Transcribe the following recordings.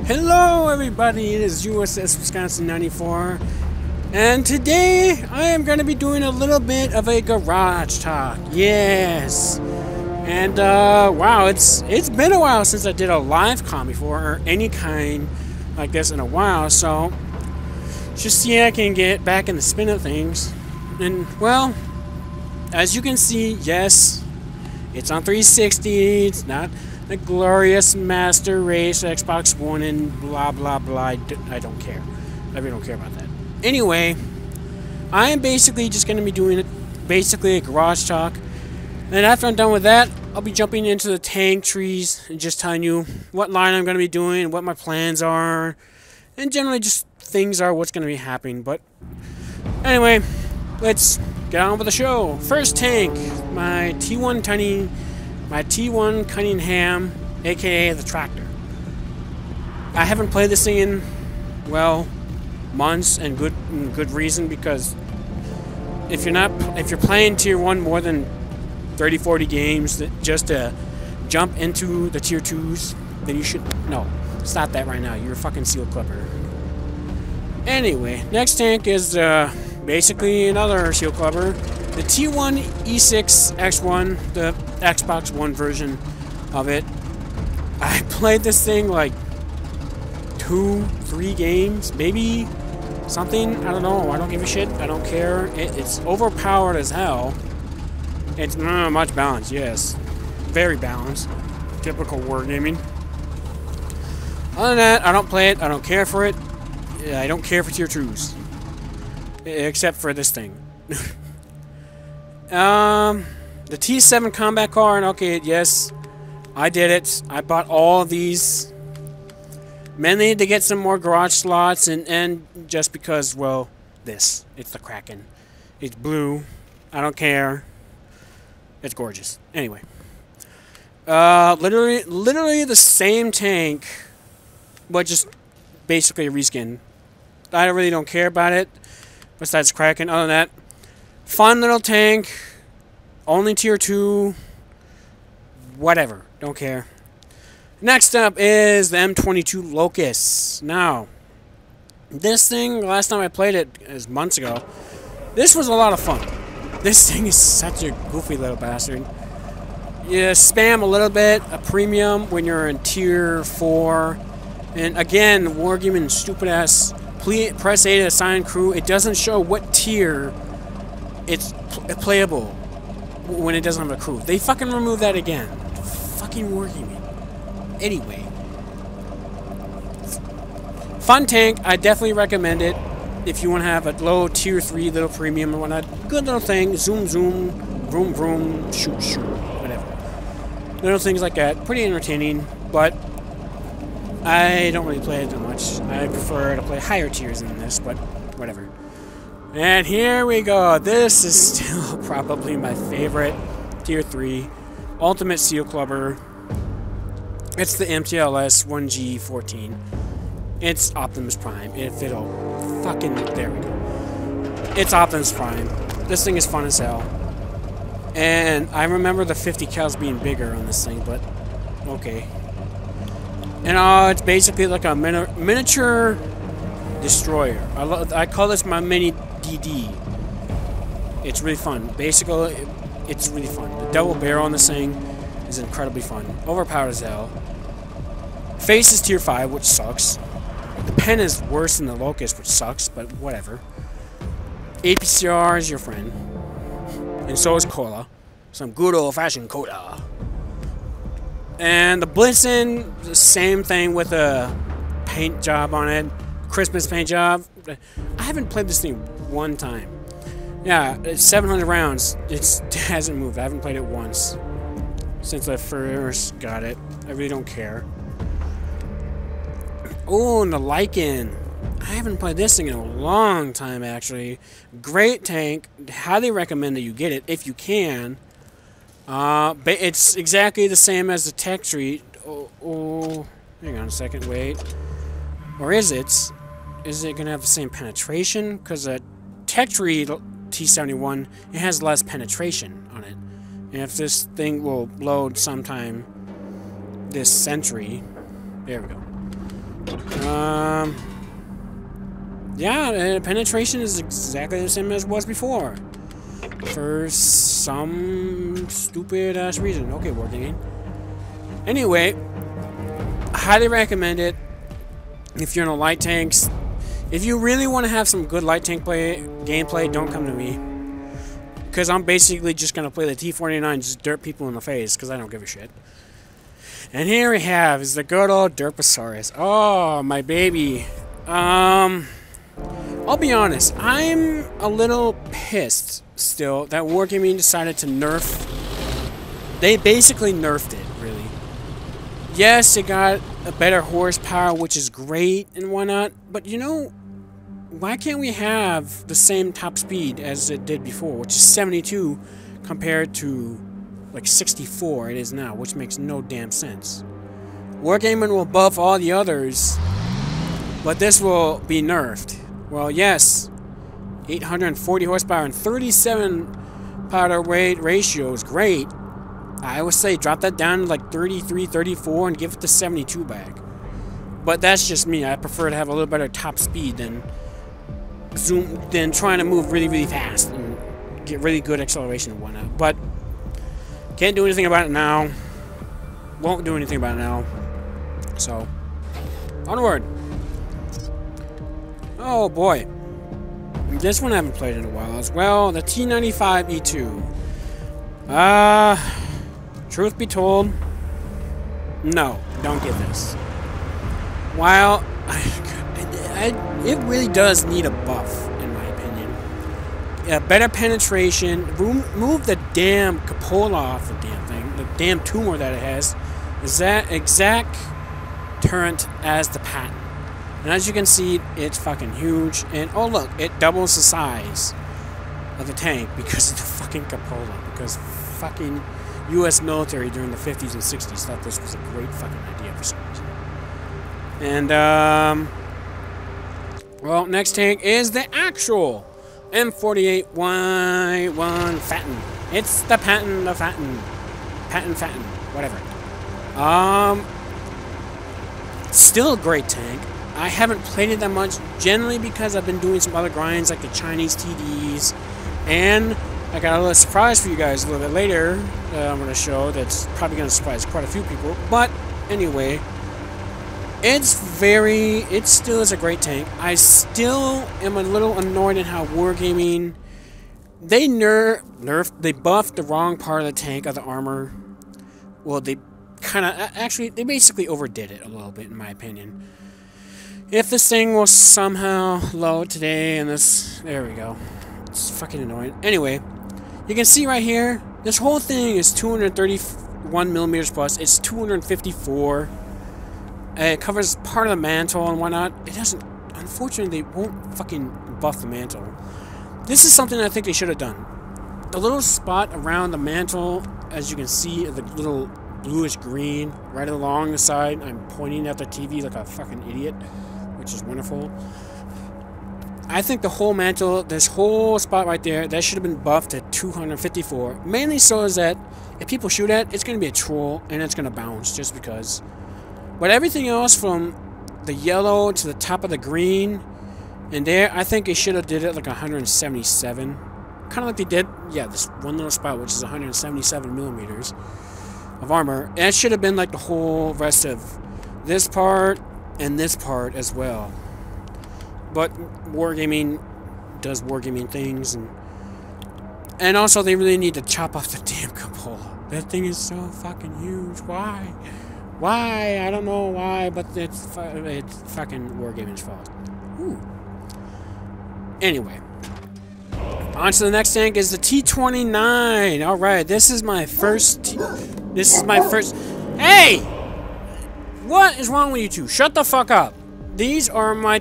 Hello everybody, it is USS Wisconsin 94, and today I am going to be doing a little bit of a garage talk. Yes. And wow, it's been a while since I did a live con before, or any kind like this in a while, so just see I can get back in the spin of things. And well, as you can see, yes, it's on 360, it's not the glorious Master Race Xbox One and blah blah blah. I don't care. I really don't care about that. Anyway, I am basically just going to be doing basically a garage talk. And after I'm done with that, I'll be jumping into the tank trees and just telling you what line I'm going to be doing, what my plans are, and generally just things are what's going to be happening. But anyway, let's get on with the show. First tank, my T1 Cunningham, aka the tractor. I haven't played this thing in, well, months, and good reason, because if you're playing tier 1 more than 30-40 games just to jump into the tier 2s, then you should stop that right now. You're a fucking seal clipper. Anyway, next tank is basically another seal clubber, the T1 E6 X1, the Xbox One version of it. I played this thing like 2-3 games, maybe something. I don't know. I don't give a shit. I don't care. It's overpowered as hell. It's not much balanced. Yes, very balanced. Typical wargaming. Other than that, I don't play it. I don't care for it. I don't care for tier 2s, except for this thing. The T7 combat car, and okay, yes, I did it. I bought all of these, mainly to get some more garage slots, and just because, well, it's the Kraken. It's blue. I don't care. It's gorgeous. Anyway, literally the same tank, but just basically a reskin. I really don't care about it, besides Kraken. Other than that, fun little tank, only tier 2, whatever, don't care. Next up is the M22 Locust. Now, this thing, last time I played it is months ago. This was a lot of fun. This thing is such a goofy little bastard. You spam a little bit, a premium when you're in tier 4. And again, wargaming stupid ass. Press A to assign crew. It doesn't show what tier it's playable when it doesn't have a crew. They fucking remove that again. Fucking wargaming. Anyway. Fun tank. I definitely recommend it. If you want to have a low tier 3 little premium or whatnot, good little thing. Zoom, zoom, vroom, vroom, shoot, shoot, whatever. Little things like that. Pretty entertaining, but I don't really play it that much. I prefer to play higher tiers than this, but whatever. And here we go. This is still probably my favorite tier 3 ultimate seal clubber. It's the MTLS 1G14. It's Optimus Prime. It'll fucking, there we go. It's Optimus Prime. This thing is fun as hell. And I remember the 50 cals being bigger on this thing, but okay. And it's basically like a miniature destroyer. I call this my mini DD. It's really fun. Basically, it's really fun. The double barrel on this thing is incredibly fun. Overpowered as hell. Face is tier 5, which sucks. The pen is worse than the Locust, which sucks, but whatever. APCR is your friend. And so is cola. Some good old-fashioned cola. And the Blitzen, the same thing with a paint job on it. Christmas paint job. I haven't played this thing one time. Yeah, it's 700 rounds. It hasn't moved. I haven't played it once since I first got it. I really don't care. Oh, and the Lycan. I haven't played this thing in a long time, actually. Great tank. Highly recommend that you get it if you can. But it's exactly the same as the Tech Tree. Oh, hang on a second, wait. Or is it? Is it gonna have the same penetration? Because the Tech Tree T71, it has less penetration on it. And if this thing will load sometime this century, there we go. Yeah, penetration is exactly the same as it was before. For some stupid ass reason. Okay, working. Anyway, I highly recommend it if you're in the light tanks. If you really want to have some good light tank gameplay, don't come to me. Because I'm basically just going to play the T-49 and just dirt people in the face, because I don't give a shit. And here we have is the good old Derposaurus. Oh, my baby. I'll be honest, I'm a little pissed still that Wargaming decided to nerf. They basically nerfed it, really. Yes, it got a better horsepower, which is great and whatnot, but you know, why can't we have the same top speed as it did before, which is 72 compared to like 64 it is now, which makes no damn sense. Wargaming will buff all the others, but this will be nerfed. Well, yes, 840 horsepower and 37 power weight ratio is great. I would say drop that down to like 33, 34 and give it the 72 back. But that's just me. I prefer to have a little better top speed than trying to move really, really fast and get really good acceleration and whatnot. But can't do anything about it now. Won't do anything about it now. So, onward. Oh boy. This one I haven't played in a while as well. The T95E2. Truth be told, no, don't get this. While it really does need a buff, in my opinion. Better penetration. Move the damn cupola off the damn thing. The damn tumor that it has is that exact turret as the Patton. And as you can see, it's fucking huge. And oh look, it doubles the size of the tank because of the fucking cupola. Because fucking U.S. military during the 50s and 60s thought this was a great fucking idea for some reason. And well, next tank is the actual M48Y1 Fatten. It's the Patton, Fatten, whatever. Still a great tank. I haven't played it that much, generally because I've been doing some other grinds like the Chinese TDs, and I got a little surprise for you guys a little bit later I'm going to show that's probably going to surprise quite a few people. But anyway, it still is a great tank. I still am a little annoyed at how Wargaming, they buffed the wrong part of the tank, of the armor. Well, they they basically overdid it a little bit, in my opinion. If this thing will somehow load today, and there we go. It's fucking annoying. Anyway, you can see right here, this whole thing is 231 millimeters plus. It's 254. It covers part of the mantle and whatnot. It doesn't, unfortunately, they won't fucking buff the mantle. This is something I think they should have done. The little spot around the mantle, as you can see, the little bluish green right along the side. I'm pointing at the TV like a fucking idiot, which is wonderful. I think the whole mantle, this whole spot right there, that should have been buffed to 254. Mainly so is that if people shoot at, it's going to be a troll and it's going to bounce just because. But everything else from the yellow to the top of the green and there, I think they should have did it like 177. Kind of like they did, yeah, this one little spot, which is 177 millimeters of armor. And it should have been like the whole rest of this part and this part as well. But Wargaming does Wargaming things, and also they really need to chop off the damn cupola. That thing is so fucking huge. Why? Why? I don't know why, but it's fucking Wargaming's fault. Ooh. Anyway, on to the next tank is the T-29. All right, this is my first. Hey, what is wrong with you two? Shut the fuck up. These are my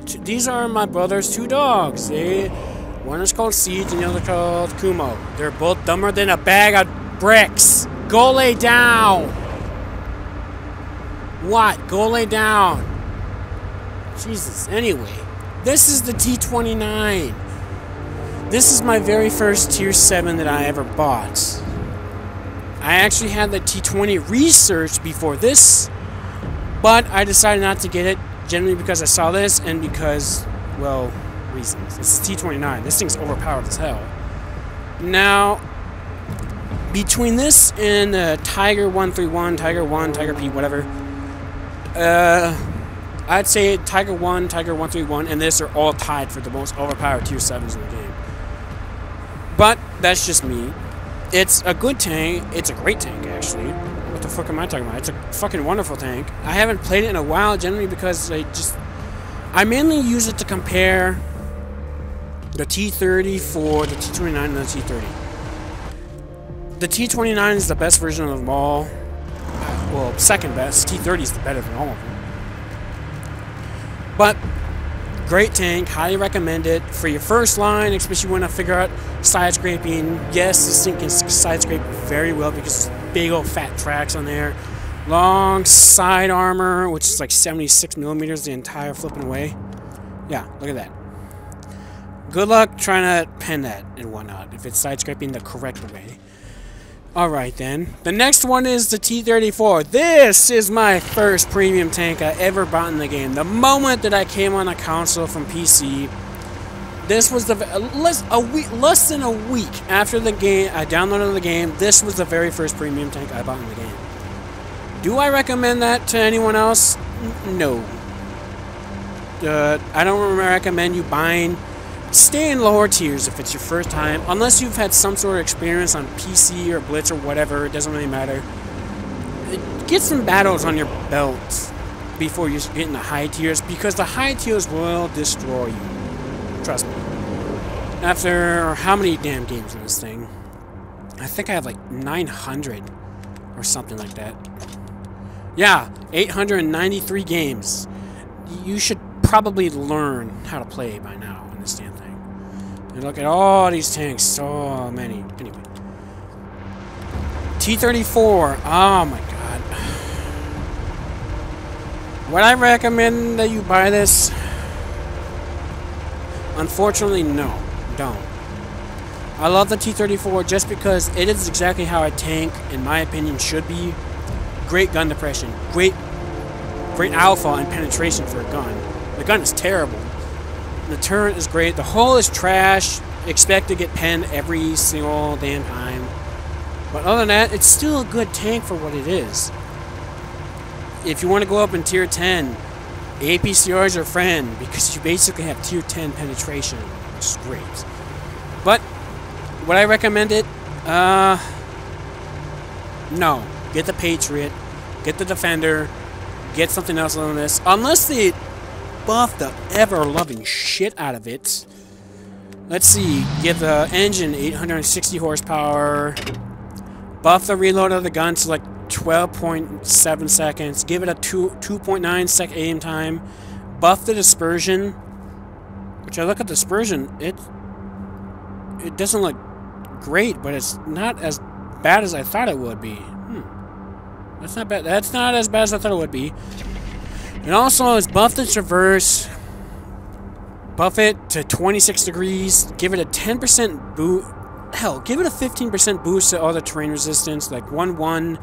brother's two dogs. One is called Siege and the other called Kumo. They're both dumber than a bag of bricks. Go lay down. What? Go lay down. Jesus. Anyway, this is the T-29. This is my very first Tier 7 that I ever bought. I actually had the T-20 researched before this, but I decided not to get it generally because I saw this and because, well, reasons. It's T-29. This thing's overpowered as hell. Now, between this and Tiger 131, Tiger 1, Tiger P, whatever, I'd say Tiger 1, Tiger 131, and this are all tied for the most overpowered Tier 7s in the game. But that's just me. It's a good tank. It's a great tank, actually. What the fuck am I talking about? It's a fucking wonderful tank. I haven't played it in a while, generally because I mainly use it to compare the T-34, the T-29, and the T-30. The T-29 is the best version of them all. Well, second best. T-30 is the better than all of them. But great tank, highly recommend it for your first line, especially when I figure out side scraping. Yes, this thing can side scrape very well because there's big old fat tracks on there. Long side armor, which is like 76 millimeters the entire flipping way. Yeah, look at that. Good luck trying to pen that and whatnot if it's side scraping the correct way. Alright then. The next one is the T-34. This is my first premium tank I ever bought in the game. The moment that I came on a console from PC, this was the less than a week after the game, I downloaded the game, this was the very first premium tank I bought in the game. Do I recommend that to anyone else? No. I don't recommend you buying. Stay in lower tiers if it's your first time, unless you've had some sort of experience on PC or Blitz or whatever, it doesn't really matter. Get some battles on your belt before you get in the high tiers, because the high tiers will destroy you. Trust me. After how many damn games in this thing? I think I have like 900 or something like that. Yeah, 893 games. You should probably learn how to play by now. Damn thing. And look at all these tanks, so many. Anyway, T-34. Oh my god. Would I recommend that you buy this? Unfortunately, no. Don't. I love the T-34 just because it is exactly how a tank, in my opinion, should be. Great gun depression. Great alpha and penetration for a gun. The gun is terrible. The turret is great. The hull is trash. Expect to get penned every single damn time. But other than that, it's still a good tank for what it is. If you want to go up in Tier 10, APCR is your friend because you basically have Tier 10 penetration, which is great. But would I recommend it? No. Get the Patriot. Get the Defender. Get something else on this. Unless they buff the ever-loving shit out of it. Let's see. Give the engine 860 horsepower. Buff the reload of the gun to like 12.7 seconds. Give it a 2.9 sec aim time. Buff the dispersion. Which I look at dispersion, it doesn't look great, but it's not as bad as I thought it would be. That's not bad. That's not as bad as I thought it would be. And also, is buff the traverse, buff it to 26 degrees, give it a 10% boost, hell, give it a 15% boost to all the terrain resistance, like 1.1,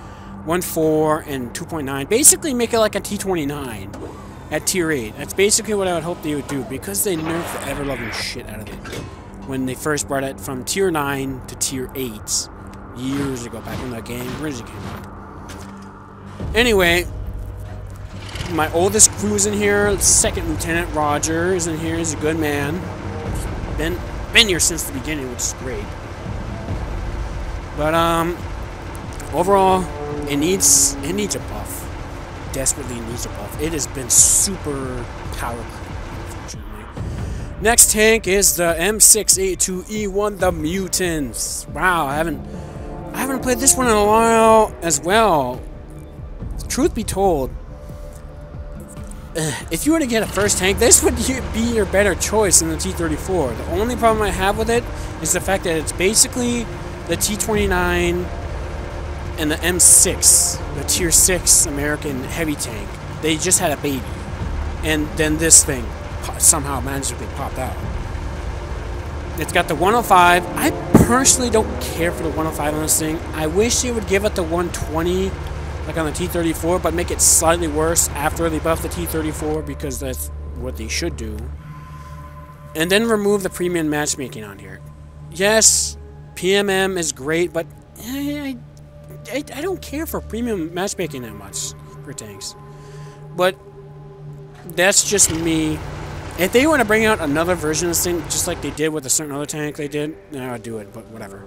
1.4, and 2.9. Basically, make it like a T-29 at Tier 8. That's basically what I would hope they would do, because they nerfed the ever-loving shit out of it when they first brought it from Tier 9 to Tier 8 years ago, back when the game originally came out. Anyway, my oldest crew's in here. Second Lieutenant Roger is in here. He's a good man. Been here since the beginning, which is great. But overall, it needs a buff. Desperately needs a buff. It has been super power creep, unfortunately. Next tank is the M6A2E1, the Mutants. Wow, I haven't played this one in a while as well. Truth be told, if you were to get a first tank, this would be your better choice than the T-34. The only problem I have with it is the fact that it's basically the T-29 and the M6, the Tier 6 American heavy tank. They just had a baby. And then this thing somehow magically popped out. It's got the 105. I personally don't care for the 105 on this thing. I wish they would give it the 120 like on the T-34, but make it slightly worse after they buff the T-34, because that's what they should do. And then remove the premium matchmaking on here. Yes, PMM is great, but I don't care for premium matchmaking that much for tanks. But that's just me. If they want to bring out another version of this thing, just like they did with a certain other tank they did, then I'd do it, but whatever.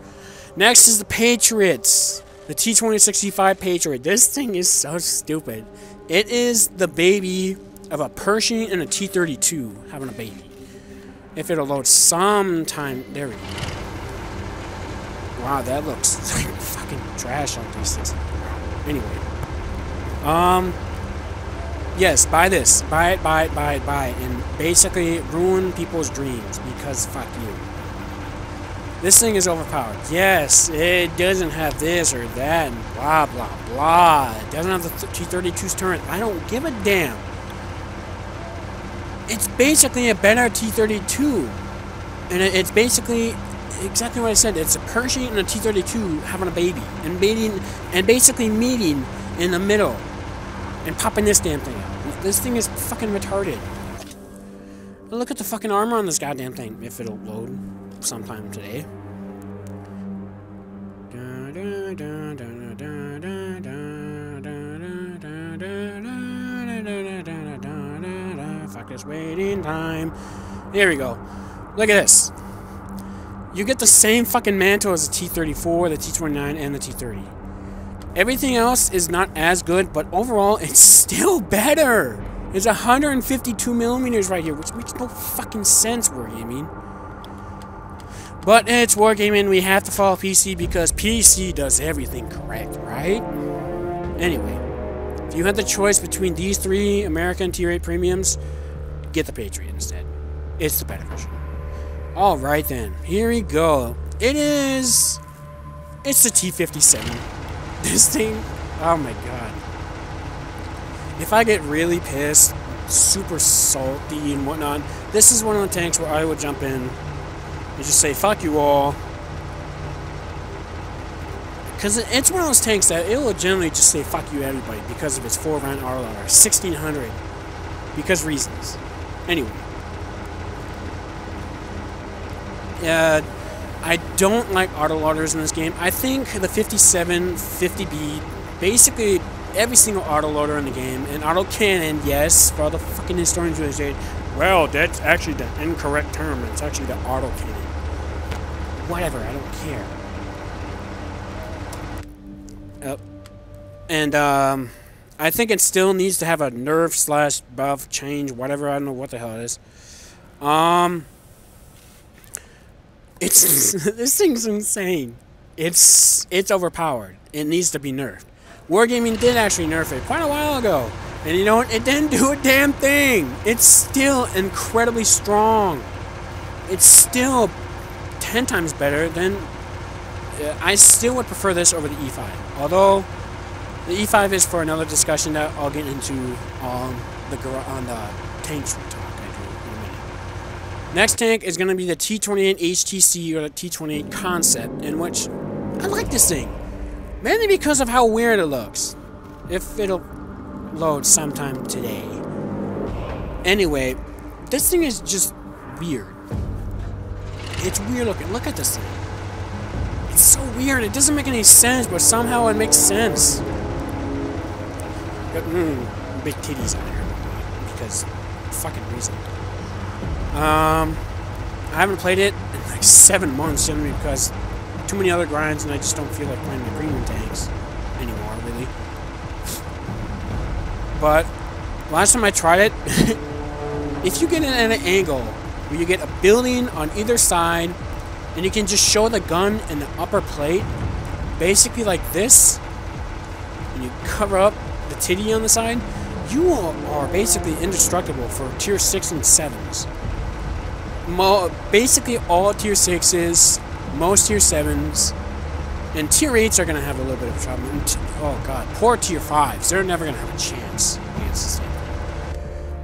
Next is the Patriots. The T-2065 Patriot. This thing is so stupid. It is the baby of a Pershing and a T-32 having a baby. If it'll load sometime. There we go. Wow, that looks like fucking trash on these things. Anyway. Yes, buy this. Buy it, buy it, buy it, buy it. And basically ruin people's dreams because fuck you. This thing is overpowered. Yes, it doesn't have this or that and blah, blah, blah. It doesn't have the T-32's turret. I don't give a damn. It's basically a better T-32. And it's basically exactly what I said. It's a Pershing and a T-32 having a baby. And basically meeting in the middle. And popping this damn thing out. This thing is fucking retarded. Look at the fucking armor on this goddamn thing. If it'll load sometime today. Fuck this waiting time. Here we go. Look at this. You get the same fucking mantle as the T-34, the T-29, and the T-30. Everything else is not as good, but overall, it's still better. It's 152 millimeters right here, which makes no fucking sense, Wargaming. But it's Wargaming, we have to follow PC because PC does everything correct, right? Anyway, if you had the choice between these three American Tier 8 premiums, get the Patriot instead. It's the better version. Alright then, here we go. It's the T-57. This thing, oh my god. If I get really pissed, super salty and whatnot, this is one of the tanks where I would jump in and just say, fuck you all. Because it's one of those tanks that it will generally just say, fuck you everybody, because of its 4-round autoloader. 1600. Because reasons. Anyway. I don't like autoloaders in this game. I think the 57, 50B, basically every single autoloader in the game, and autocannon, yes, for all the fucking historians who say, well, that's actually the incorrect term. It's actually the autocannon. Whatever, I don't care. And I think it still needs to have a nerf / buff change, whatever. I don't know what the hell it is. This thing's insane. It's overpowered. It needs to be nerfed. Wargaming did actually nerf it quite a while ago. And you know what? It didn't do a damn thing. It's still incredibly strong. It's still 10 times better than... I still would prefer this over the E5. Although, the E5 is for another discussion that I'll get into on the tank talk I do in a minute. Next tank is going to be the T-28 HTC or the T-28 Concept, in which I like this thing. Mainly because of how weird it looks. If it'll load sometime today. Anyway, this thing is just weird. It's weird looking. Look at this thing. It's so weird. It doesn't make any sense, but somehow it makes sense. Got big titties on here. Because fucking reason. I haven't played it in like 7 months simply because too many other grinds and I just don't feel like playing the premium tanks anymore, really. But last time I tried it, if you get it at an angle where you get a building on either side and you can just show the gun in the upper plate, basically like this, and you cover up the titty on the side, you are basically indestructible for tier 6 and 7s. Basically all tier 6s, most tier 7s, and tier 8s are going to have a little bit of trouble. Oh god, poor tier 5s. They're never going to have a chance against this thing.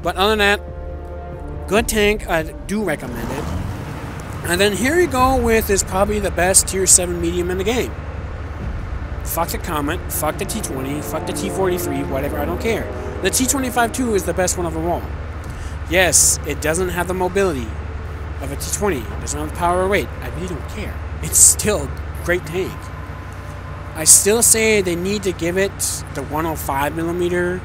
But other than that, good tank. I do recommend it. And then here you go with is probably the best tier 7 medium in the game. Fuck the Comet, fuck the T-20, fuck the T-43, whatever, I don't care. The T-25-2 is the best one of them all. Yes, it doesn't have the mobility of a T-20. It doesn't have the power or weight. I really don't care. It's still a great tank. I still say they need to give it the 105mm.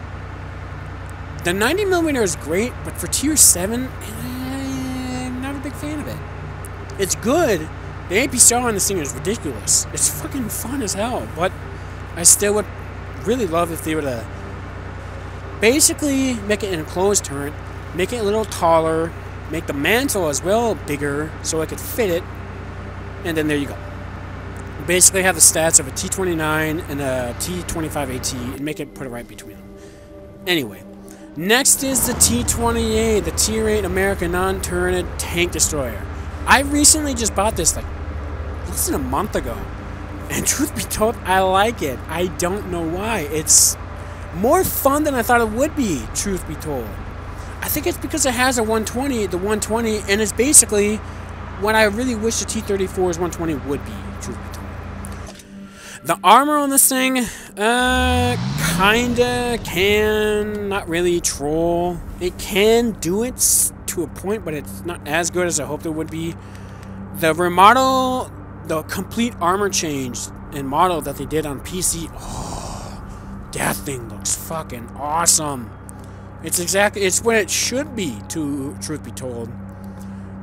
The 90mm is great, but for Tier 7, I'm not a big fan of it. It's good. The APCR on this thing is ridiculous. It's fucking fun as hell, but I still would really love if they were to basically make it an enclosed turret, make it a little taller, make the mantle as well bigger so I could fit it, and then there you go. Basically have the stats of a T-29 and a T-25AT and make it, put it right between them. Anyway, next is the T-28, the Tier 8 American non-turreted tank destroyer. I recently just bought this like less than a month ago, and truth be told, I like it. I don't know why. It's more fun than I thought it would be, truth be told. I think it's because it has a 120, the 120, and it's basically what I really wish the T-34's 120 would be, truth be told. The armor on this thing, kinda can, not really troll. It can do it to a point, but it's not as good as I hoped it would be. The remodel, the complete armor change and model that they did on PC, oh, that thing looks fucking awesome. It's what it should be, truth be told.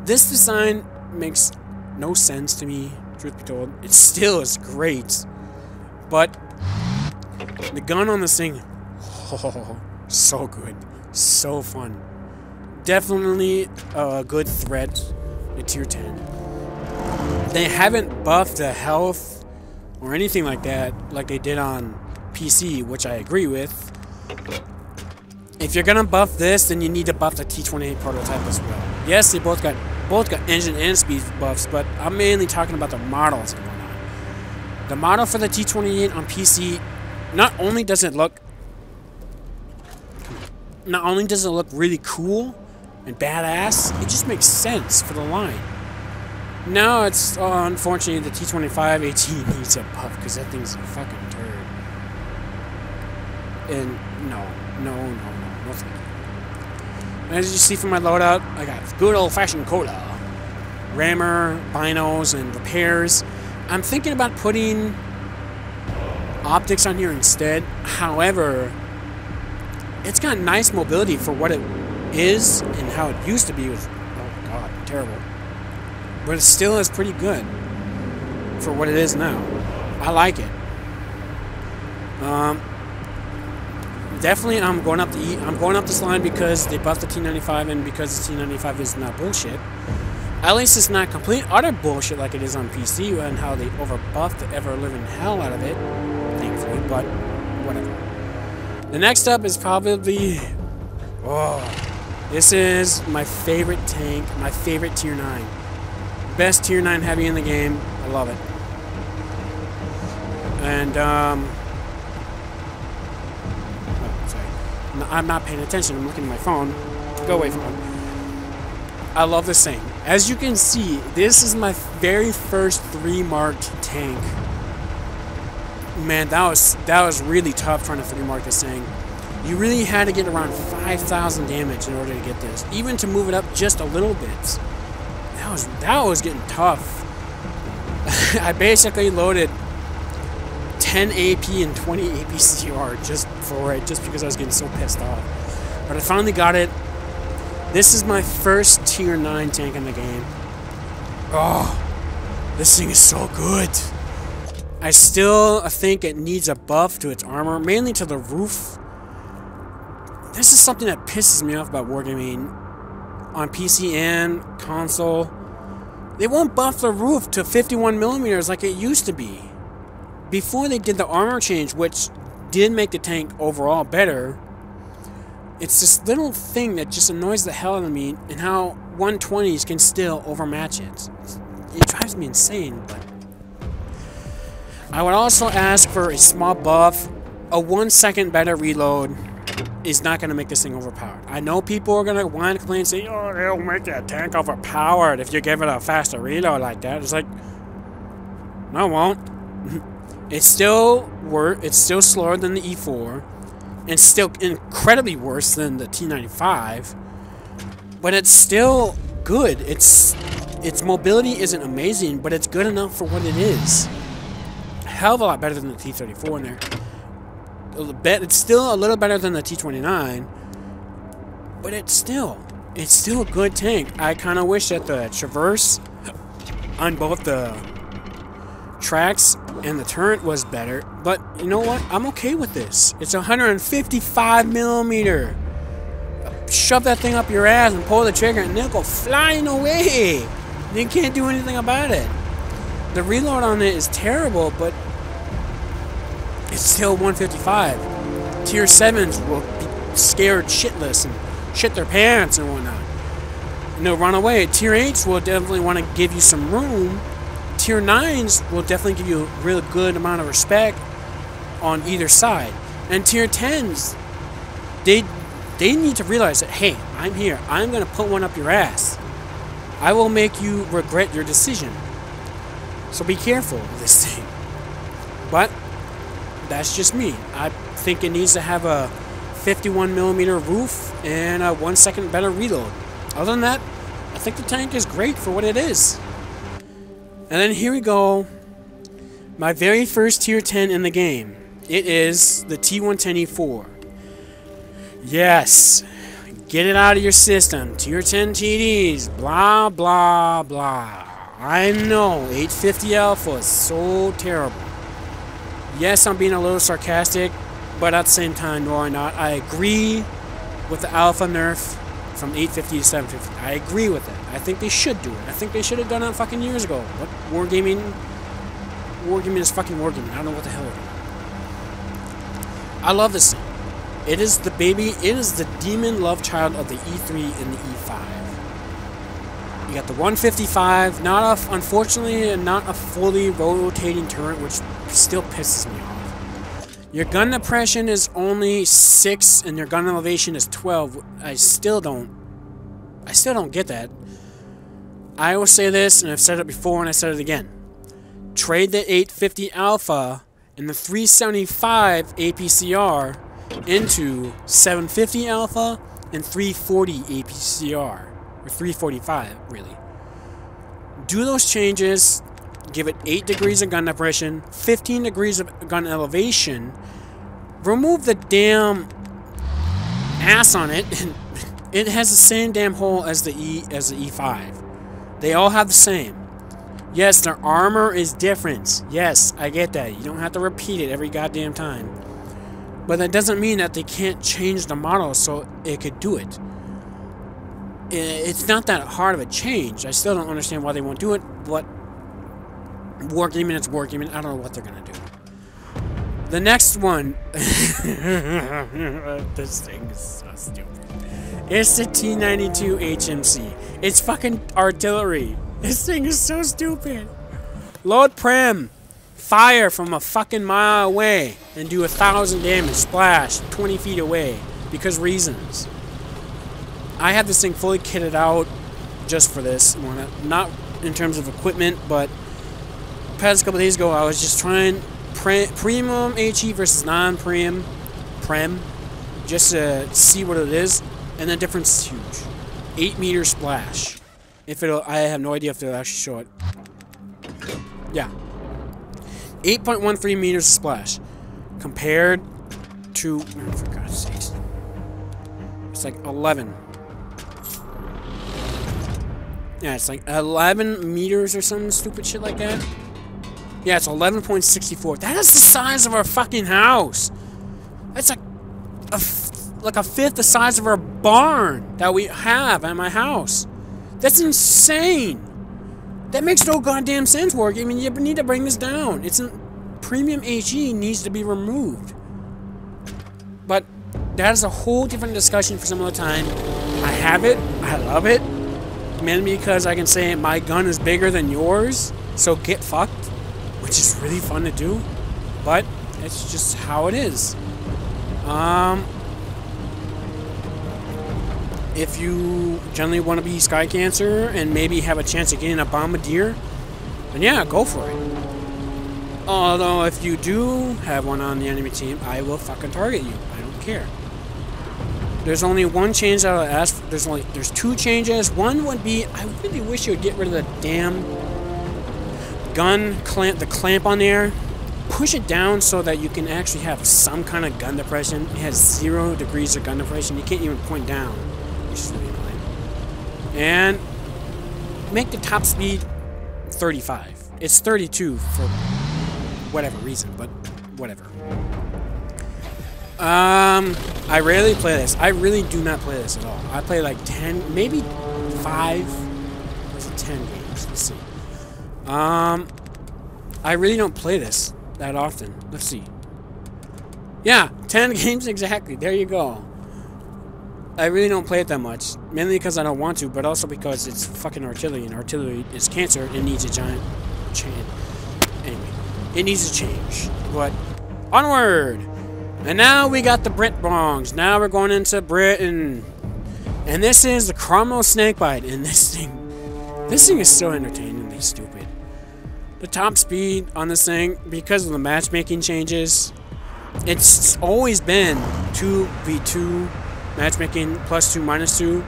This design makes no sense to me, truth be told. It still is great, but the gun on this thing, oh, so good, so fun. Definitely a good threat at Tier 10. They haven't buffed the health or anything like that like they did on PC, which I agree with. If you're gonna buff this, then you need to buff the T-28 prototype as well. Yes, they both got engine and speed buffs, but I'm mainly talking about the models and whatnot. The model for the T-28 on PC, not only does it look really cool and badass, it just makes sense for the line. Now it's unfortunately the T-25 AT needs a buff because that thing's a fucking turd. And no thank you. As you see from my loadout, I got good old-fashioned cola, rammer, binos, and repairs. I'm thinking about putting optics on here instead. However, it's got nice mobility for what it is and how it used to be. Was, oh god, terrible. But it still is pretty good for what it is now. I like it. Definitely, I'm going up this line because they buffed the T95 and because the T95 is not bullshit. At least it's not complete utter bullshit like it is on PC and how they overbuffed the ever-living hell out of it, thankfully. But whatever. The next up is probably, this is my favorite tank, my favorite Tier 9. Best Tier 9 heavy in the game. I love it. And, I'm not paying attention. I'm looking at my phone. Go away from it. I love this thing. As you can see, this is my very first 3-marked tank. Man, that was really tough trying to 3-mark this thing. You really had to get around 5,000 damage in order to get this. Even to move it up just a little bit. That was getting tough. I basically loaded 10 AP and 20 APCR just for it, just because I was getting so pissed off. But I finally got it. This is my first Tier 9 tank in the game. Oh, this thing is so good. I still think it needs a buff to its armor, mainly to the roof. This is something that pisses me off about wargaming on PC and console. They won't buff the roof to 51mm like it used to be. Before they did the armor change, which did make the tank overall better, it's this little thing that just annoys the hell out of me, and how 120s can still overmatch it. It drives me insane, but I would also ask for a small buff. A 1 second better reload is not going to make this thing overpowered. I know people are going to whine and complain and say, oh, they'll make that tank overpowered if you give it a faster reload like that. It's like, no, it won't. It's still slower than the E4, and still incredibly worse than the T95. But it's still good. Its mobility isn't amazing, but it's good enough for what it is. A hell of a lot better than the T34 in there. It's still a little better than the T29, but it's still a good tank. I kind of wish that the traverse on both the tracks and the turret was better, but you know what? I'm okay with this. It's 155 millimeter. Shove that thing up your ass and pull the trigger and they'll go flying away. You can't do anything about it. The reload on it is terrible, but it's still 155. Tier 7s will be scared shitless and shit their pants and whatnot. And they'll run away. Tier 8s will definitely want to give you some room. Tier 9s will definitely give you a real good amount of respect on either side. And Tier 10s, they need to realize that, hey, I'm here. I'm going to put one up your ass. I will make you regret your decision. So be careful with this thing. But that's just me. I think it needs to have a 51 millimeter roof and a 1 second better reload. Other than that, I think the tank is great for what it is. And then here we go. My very first tier 10 in the game. It is the T110E4. Yes. Get it out of your system. Tier 10 TDs. Blah, blah, blah. I know. 850 Alpha is so terrible. Yes, I'm being a little sarcastic, but at the same time, no, I'm not. I agree with the Alpha nerf from 850 to 750. I agree with it. I think they should do it. I think they should have done it fucking years ago. But wargaming is fucking wargaming. I don't know what the hell it is. I love this thing. It is the baby. It is the demon love child of the E3 and the E5. You got the 155. Unfortunately, not a fully rotating turret, which still pisses me off. Your gun depression is only 6, and your gun elevation is 12. I still don't get that. I will say this, and I've said it before, and I said it again. Trade the 850 Alpha and the 375 APCR into 750 Alpha and 340 APCR. Or 345, really. Do those changes, give it 8 degrees of gun depression, 15 degrees of gun elevation, remove the damn ass on it, and it has the same damn hole as the E5. They all have the same. Yes, their armor is different. Yes, I get that. You don't have to repeat it every goddamn time. But that doesn't mean that they can't change the model so it could do it. It's not that hard of a change. I still don't understand why they won't do it, but wargaming, it's wargaming. I don't know what they're gonna do. The next one, this thing is so stupid. It's the T92 HMC. It's fucking artillery. This thing is so stupid. Load Prem, fire from a fucking mile away and do 1,000 damage, splash 20 feet away because reasons. I have this thing fully kitted out just for this. Not in terms of equipment, but past couple days ago, I was just trying premium HE versus non-premium Prem, just to see what it is, and the difference is huge. 8 meter splash. I have no idea if they'll actually show it. Yeah. 8.13 meters splash. Compared to, oh, for God's sakes. It's like 11. Yeah, it's like 11 meters or some stupid shit like that. Yeah, it's 11.64. That is the size of our fucking house. That's like a fifth the size of our barn that we have at my house. That's insane. That makes no goddamn sense, Warg. I mean, you need to bring this down. Premium HE needs to be removed. But that is a whole different discussion for some other time. I have it. I love it. Mainly because I can say my gun is bigger than yours, so get fucked, which is really fun to do. But it's just how it is. If you generally want to be Sky Cancer and maybe have a chance of getting a Bombardier, then yeah, go for it. Although, if you do have one on the enemy team, I will fucking target you. I don't care. There's only one change that I'll ask for. There's two changes. One would be, I really wish you would get rid of the damn gun clamp, the clamp on there. Push it down so that you can actually have some kind of gun depression. It has 0 degrees of gun depression. You can't even point down, which is really annoying. And make the top speed 35. It's 32 for whatever reason, but whatever. I rarely play this. I really do not play this at all. I play like 10, maybe 5, was it 10 games? Let's see. I really don't play this that often. Let's see. Yeah, 10 games exactly. There you go. I really don't play it that much. Mainly because I don't want to, but also because it's fucking artillery, and artillery is cancer. It needs a giant change. Anyway, it needs a change. But onward! And now we got the Brit bongs. Now we're going into Britain. And this is the Cromwell Snakebite. And this thing is so entertainingly stupid. The top speed on this thing, because of the matchmaking changes, it's always been 2v2 matchmaking, +2, -2.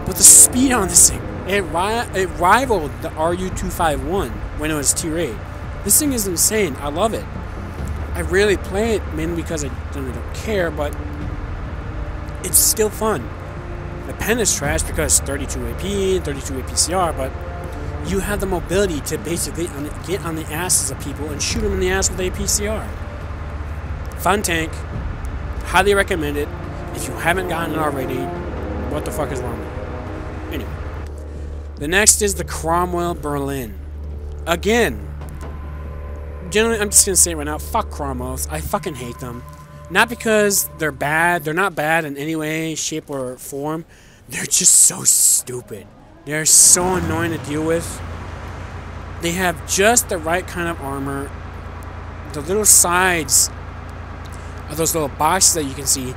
But the speed on this thing, it rivaled the RU-251 when it was tier 8. This thing is insane. I love it. I rarely play it, mainly because I don't care, but it's still fun. The pen is trash because 32 AP, 32 APCR, but you have the mobility to basically get on the asses of people and shoot them in the ass with APCR. Fun tank. Highly recommend it. If you haven't gotten it already, what the fuck is wrong with you? Anyway. The next is the Cromwell Berlin. Again, generally, I'm just going to say it right now, fuck Cromwells. I fucking hate them. Not because they're bad. They're not bad in any way, shape, or form. They're just so stupid. They're so annoying to deal with. They have just the right kind of armor. The little sides of those little boxes that you can see,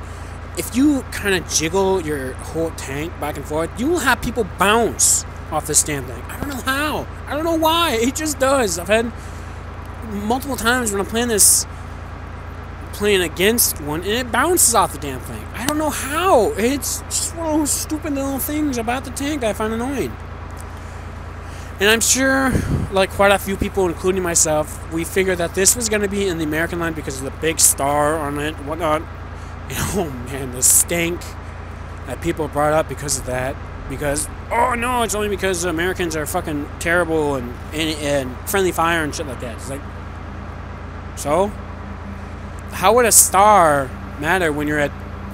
if you kind of jiggle your whole tank back and forth, you will have people bounce off this damn thing. I don't know how. I don't know why. It just does. I've had multiple times when I'm playing against one, and it bounces off the damn thing. I don't know how. It's just one of those stupid little things about the tank that I find annoying. And I'm sure, like quite a few people, including myself, we figured that this was going to be in the American line because of the big star on it and whatnot. And oh man, the stank that people brought up because of that. Because, oh no, it's only because Americans are fucking terrible and friendly fire and shit like that. It's like, so? How would a star matter when you're at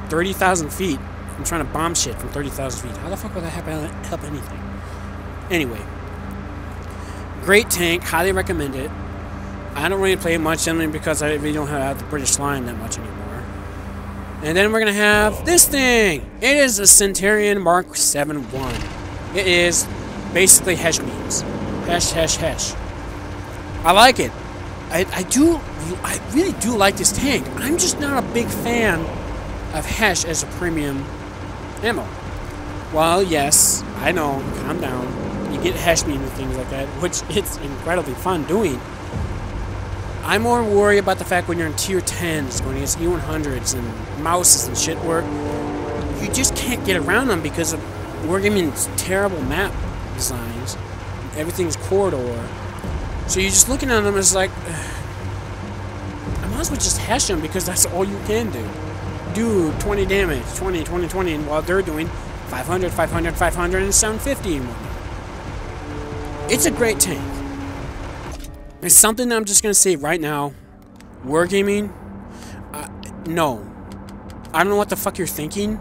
30,000 feet and trying to bomb shit from 30,000 feet? How the fuck would that help anything? Anyway. Great tank. Highly recommend it. I don't really play it much generally because I really don't have the British line that much anymore. And then we're going to have this thing. It is a Centurion Mark 7-1. It is basically Hesh memes. Hesh, Hesh, Hesh. I like it. I really do like this tank. I'm just not a big fan of Hesh as a premium ammo. Well, yes, I know. Calm down. You get Hesh memes and things like that, which it's incredibly fun doing. I'm more worried about the fact when you're in tier 10s, going against E100s and mouses and shit, where you just can't get around them because of Wargaming's terrible map designs. Everything's corridor. So you're just looking at them as like, I might as well just Hesh them because that's all you can do. Do 20 damage, 20, 20, 20, and while they're doing 500, 500, 500, and 750 and whatnot. It's a great tank. It's something that I'm just going to say right now. Wargaming, no. I don't know what the fuck you're thinking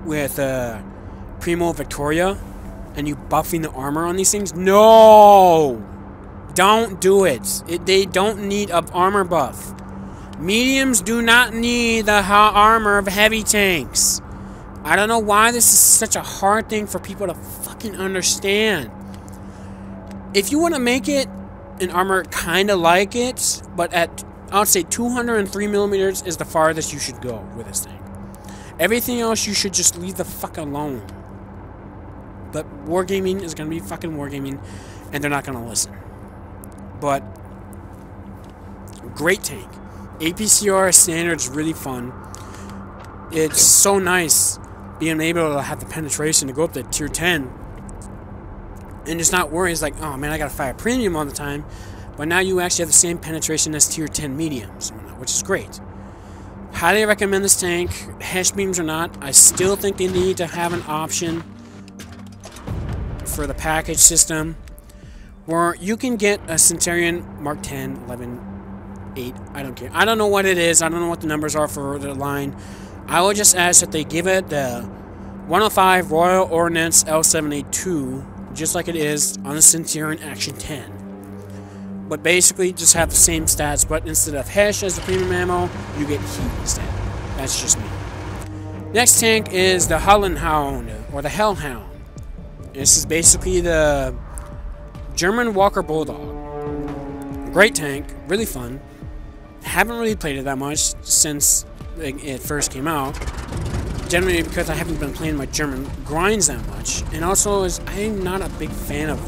with Primo Victoria and you buffing the armor on these things. No! Don't do it. They don't need an armor buff. Mediums do not need the armor of heavy tanks. I don't know why this is such a hard thing for people to fucking understand. If you want to make it an armor kind of like it, but at, I would say 203 millimeters is the farthest you should go with this thing. Everything else you should just leave the fuck alone. But Wargaming is going to be fucking Wargaming, and they're not going to listen. But Great tank. APCR standard is really fun. It's so nice being able to have the penetration to go up to tier 10 and just not worry. It's like, oh man, I gotta fire premium all the time. But now you actually have the same penetration as tier 10 mediums, which is great. Highly recommend this tank. Hesh beams or not, I still think they need to have an option for the package system where you can get a Centurion Mark 10, 11, 8, I don't care. I don't know what it is. I don't know what the numbers are for the line. I would just ask that they give it the 105 Royal Ordnance L782, just like it is on the Centurion Action 10. But basically, just have the same stats, but instead of Hesh as the premium ammo, you get Heat instead. That's just me. Next tank is the Hallenhound, or the Hellhound. This is basically the German Walker Bulldog. Great tank, really fun. Haven't really played it that much since it first came out. Generally because I haven't been playing my German grinds that much. And also, I'm not a big fan of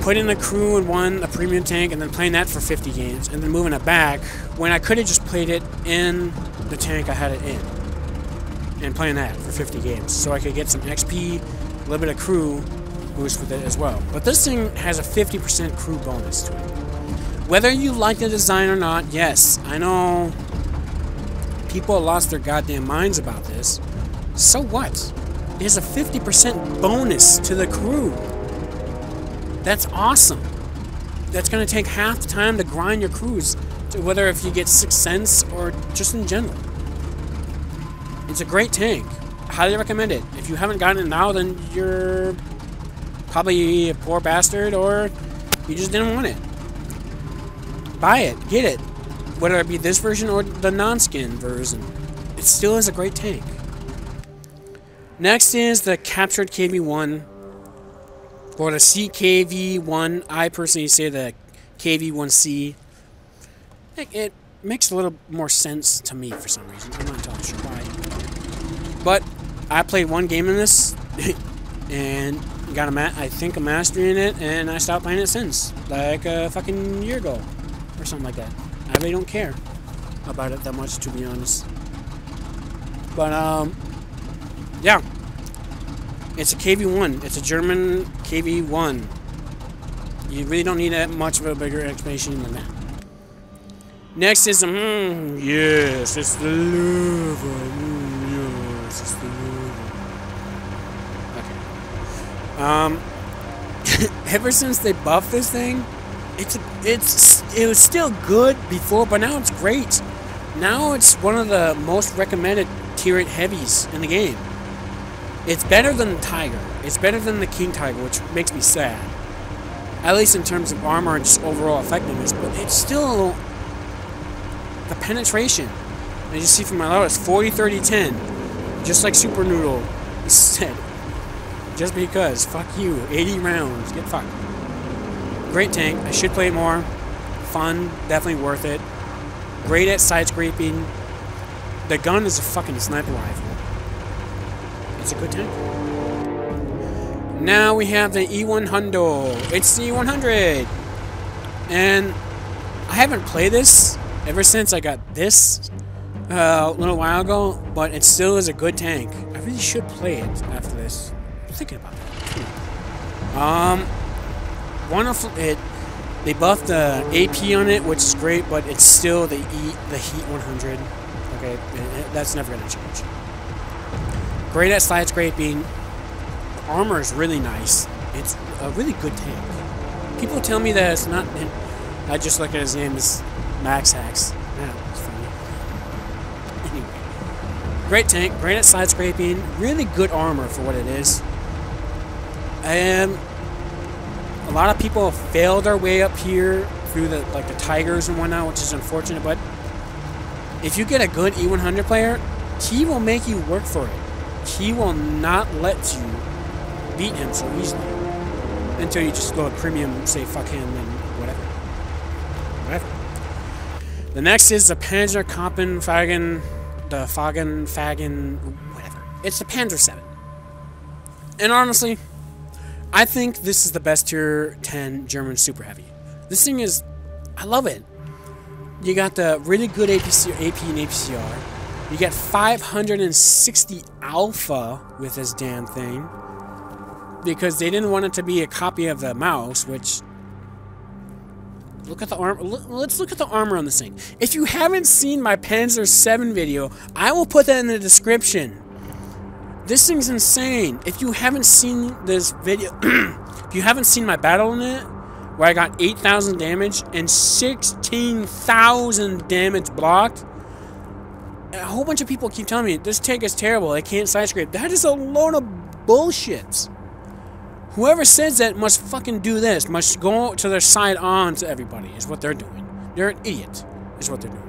putting the crew in a premium tank and then playing that for 50 games and then moving it back when I could have just played it in the tank I had it in and playing that for 50 games so I could get some XP, a little bit of crew boost with it as well. But this thing has a 50% crew bonus to it. Whether you like the design or not, yes, I know people lost their goddamn minds about this. So what? It has a 50% bonus to the crew. That's awesome. That's going to take half the time to grind your crews, whether if you get 6 cents or just in general. It's a great tank. Highly recommend it. If you haven't gotten it now, then you're probably a poor bastard or you just didn't want it. Buy it. Get it. Whether it be this version or the non-skin version. It still is a great tank. Next is the Captured KV-1. Or the CKV-1. I personally say the KV-1C. It makes a little more sense to me for some reason. I'm not entirely sure why. But I played one game in this and got I think a mastery in it, and I stopped playing it since. Like a fucking year ago or something like that. I really don't care about it that much, to be honest. But yeah. It's a KV-1. It's a German KV-1. You really don't need that much of a bigger explanation than that. Next is yes, it's the lava. Yes, it's the lava. Okay. Ever since they buffed this thing, it was still good before, but now it's great. Now it's one of the most recommended tier 8 heavies in the game. It's better than the Tiger. It's better than the King Tiger, which makes me sad. At least in terms of armor and just overall effectiveness. But it's still the penetration. As you see from my level, it's 40, 30, 10. Just like Super Noodle said. Just because. Fuck you. 80 rounds. Get fucked. Great tank. I should play more. Fun. Definitely worth it. Great at side scraping. The gun is a fucking sniper rifle. It's a good tank. Now we have the E100. It's the E100. And I haven't played this ever since I got this a little while ago, but it still is a good tank. I really should play it after this. I'm thinking about that. Wonderful. They buffed the AP on it, which is great, but it's still the Heat 100. Okay, that's never gonna change. Great at side scraping. The armor is really nice. It's a really good tank. People tell me that it's not. I just look at his name as Max Hacks. Yeah, it's funny. Anyway, great tank. Great at side scraping. Really good armor for what it is. And a lot of people have failed their way up here through the Tigers and whatnot, which is unfortunate. But if you get a good E100 player, he will make you work for it. He will not let you beat him so easily until you just go a premium, say fuck him and whatever. The next is the Panzerkampfwagen, whatever. It's the Panzer 7. And honestly, I think this is the best tier 10 German super heavy. This thing is, I love it. You got the really good APC, AP and APCR. You get 560 alpha with this damn thing. Because they didn't want it to be a copy of the mouse, which... Look at the armor. Let's look at the armor on this thing. If you haven't seen my Panzer 7 video, I will put that in the description. This thing's insane. If you haven't seen this video... if you haven't seen my battle in it, where I got 8,000 damage and 16,000 damage blocked, a whole bunch of people keep telling me, this tank is terrible, it can't side scrape. That is a load of bullshit. Whoever says that must fucking do this, must go to their side on to everybody, is what they're doing. They're an idiot, is what they're doing.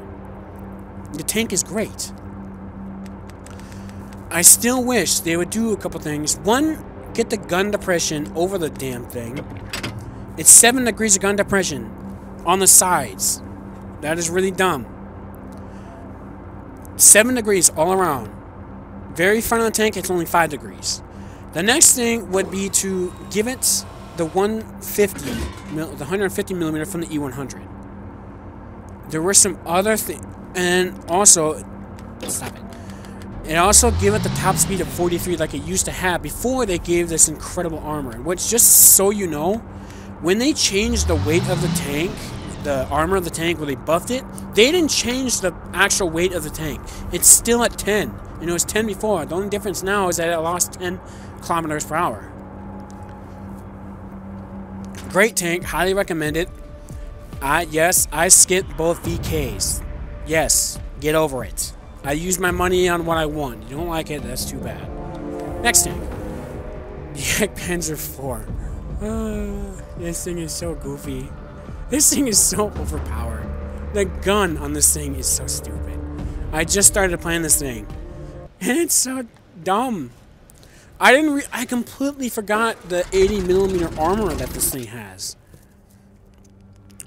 The tank is great. I still wish they would do a couple things. One, get the gun depression over the damn thing. It's 7 degrees of gun depression on the sides. That is really dumb. 7 degrees all around. Very front of the tank, it's only 5 degrees. The next thing would be to give it the 150 millimeter from the E100. There were some other things, and also, stop it. And also give it the top speed of 43 like it used to have before they gave this incredible armor. Which, just so you know, when they changed the weight of the tank, the armor of the tank, where they buffed it, they didn't change the actual weight of the tank. It's still at 10, and it was 10 before. The only difference now is that it lost 10 kilometers per hour. Great tank, highly recommend it. Yes, I skipped both VKs. Yes, get over it. I use my money on what I want. You don't like it, that's too bad. Next tank. Yak Panzer IV. This thing is so goofy. This thing is so overpowered. The gun on this thing is so stupid. I just started playing this thing, and it's so dumb. I completely forgot the 80 millimeter armor that this thing has.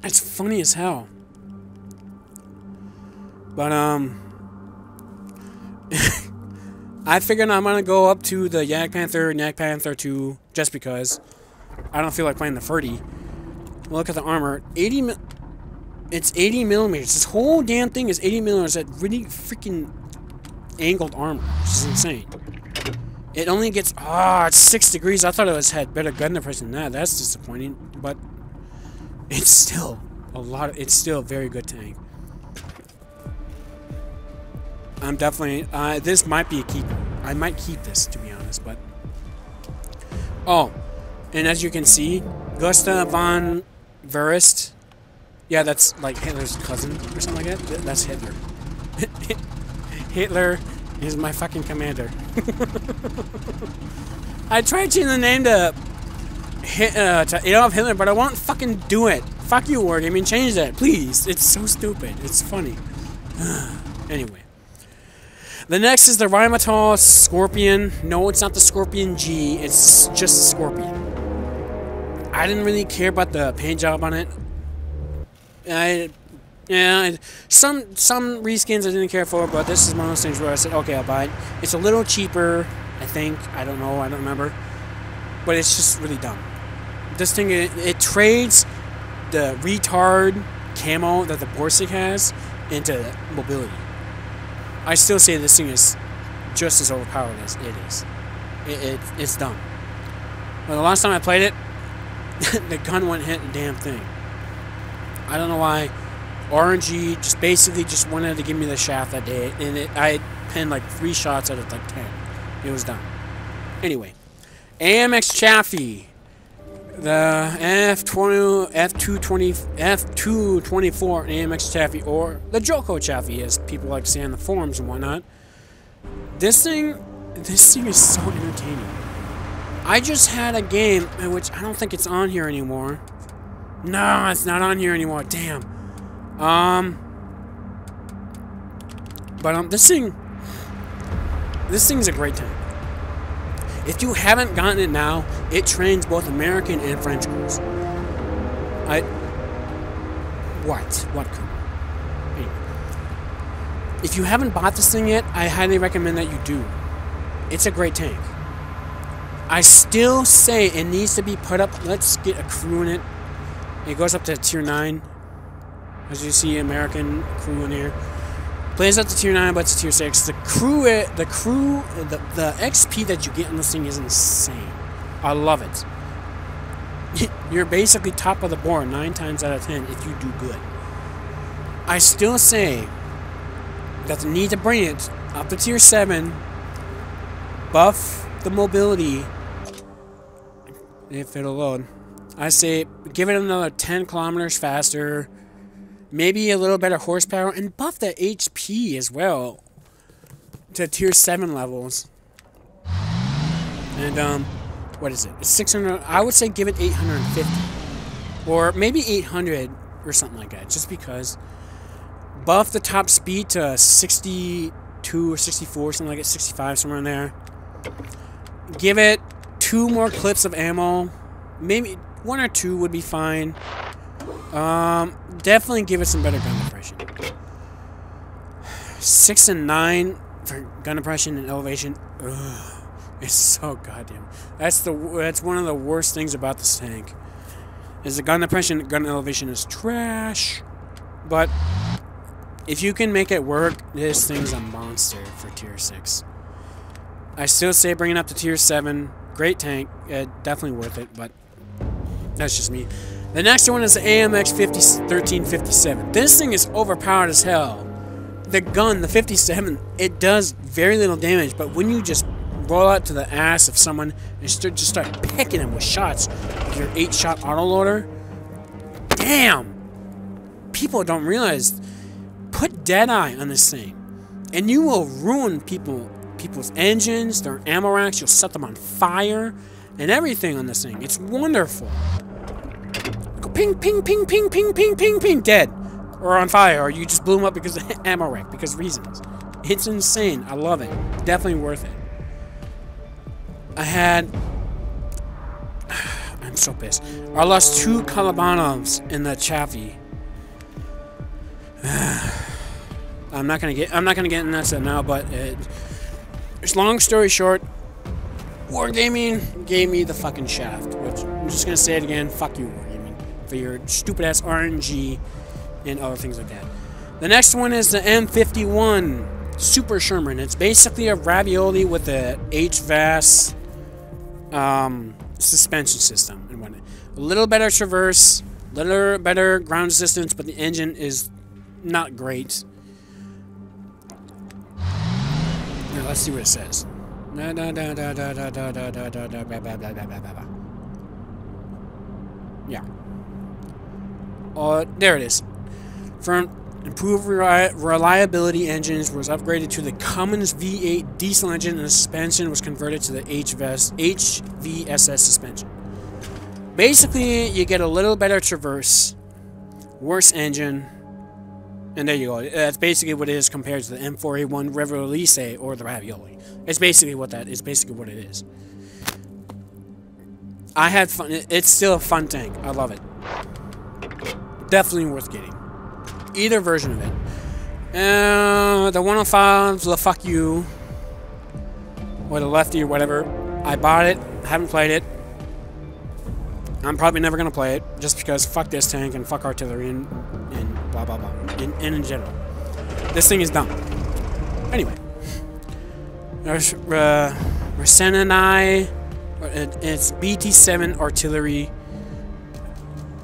It's funny as hell. But I figured I'm gonna go up to the Yak Panther and Yak Panther 2 just because I don't feel like playing the 30. Look at the armor. It's 80 millimeters. This whole damn thing is 80 millimeters. That really freaking angled armor, which is insane. It only gets it's 6 degrees. I thought it had better gun depression than that. That's disappointing, but it's still it's still a very good tank. I'm definitely this might be a keeper. I might keep this, to be honest, but and as you can see, Gustav von Verist. Yeah, that's like Hitler's cousin or something like that. That's Hitler. Hitler is my fucking commander. I tried changing the name to Adolf Hitler, but I won't fucking do it. Fuck you, word. I mean, change that, please. It's so stupid. It's funny. Anyway. The next is the Rheinmetall Scorpion. No, it's not the Scorpion G. It's just Scorpion. I didn't really care about the paint job on it. Some reskins I didn't care for, but this is one of those things where I said, okay, I'll buy it. It's a little cheaper, I think. I don't know. I don't remember. But it's just really dumb. This thing, it trades the retard camo that the Borsig has into mobility. I still say this thing is just as overpowered as it is. It's dumb. But the last time I played it, the gun wouldn't hit the damn thing. I don't know why. RNG just basically just wanted to give me the shaft that day, and I pinned like 3 shots out of like 10. It was dumb. Anyway, AMX Chaffee, the F224 AMX Chaffee, or the Joko Chaffee, as people like to say on the forums and whatnot. This thing is so entertaining. I just had a game in which I don't think it's on here anymore. No, it's not on here anymore. Damn. But this thing's a great tank. If you haven't gotten it now, it trains both American and French crews. What? Anyway. If you haven't bought this thing yet, I highly recommend that you do. It's a great tank. I still say it needs to be put up. Let's get a crew in it. It goes up to tier 9. As you see, American crew in here. Plays up to tier 9, but it's tier 6. The XP that you get on this thing is insane. I love it. You're basically top of the board 9 times out of 10 if you do good. I still say that the need to bring it up to tier 7, buff the mobility, if it'll load. I say give it another 10 kilometers faster, maybe a little better horsepower, and buff the HP as well to tier 7 levels. And what is it? It's 600. I would say give it 850 or maybe 800 or something like that, just because. Buff the top speed to 62 or 64, something like it, 65, somewhere in there. Give it 2 more clips of ammo. Maybe 1 or 2 would be fine. Definitely give it some better gun depression. 6 and 9 for gun depression and elevation. Ugh, it's so goddamn. That's one of the worst things about this tank. Is the gun depression, gun elevation is trash. But if you can make it work, this thing's a monster for tier 6. I still say bring it up to tier 7. Great tank. Definitely worth it, but that's just me. The next one is the AMX 1357. This thing is overpowered as hell. The gun, the 57, it does very little damage, but when you just roll out to the ass of someone and just start picking them with shots with your 8-shot autoloader, damn! People don't realize. Put Deadeye on this thing, and you will ruin people's engines, their ammo racks. You'll set them on fire, and everything on this thing. It's wonderful. Go ping, ping, ping, ping, ping, ping, ping, ping, dead, or on fire, or you just blew them up because of the ammo rack, because reasons. It's insane. I love it. Definitely worth it. I'm so pissed. I lost 2 Kalabanovs in the Chaffee. I'm not gonna get into that now, but long story short, Wargaming gave me the fucking shaft. Which I'm just gonna say it again. Fuck you, Wargaming, for your stupid ass RNG and other things like that. The next one is the M51 Super Sherman. It's basically a ravioli with a HVAS suspension system and whatnot. A little better traverse, a little better ground resistance, but the engine is not great. Now let's see what it says. Yeah. There it is. For improved reliability, engines was upgraded to the Cummins V8 diesel engine, and the suspension was converted to the HVSS suspension. Basically, you get a little better traverse, worse engine. And there you go. That's basically what it is compared to the M4A1 Revolise or the Ravioli. It's basically what that is. Basically what it is. I had fun. It's still a fun tank. I love it. Definitely worth getting. Either version of it. The 105's the fuck you. Or the lefty or whatever. I bought it. Haven't played it. I'm probably never going to play it. Just because fuck this tank and fuck artillery and blah blah blah. And in general. This thing is dumb. Anyway. There's Rasenai. It's BT-7 artillery.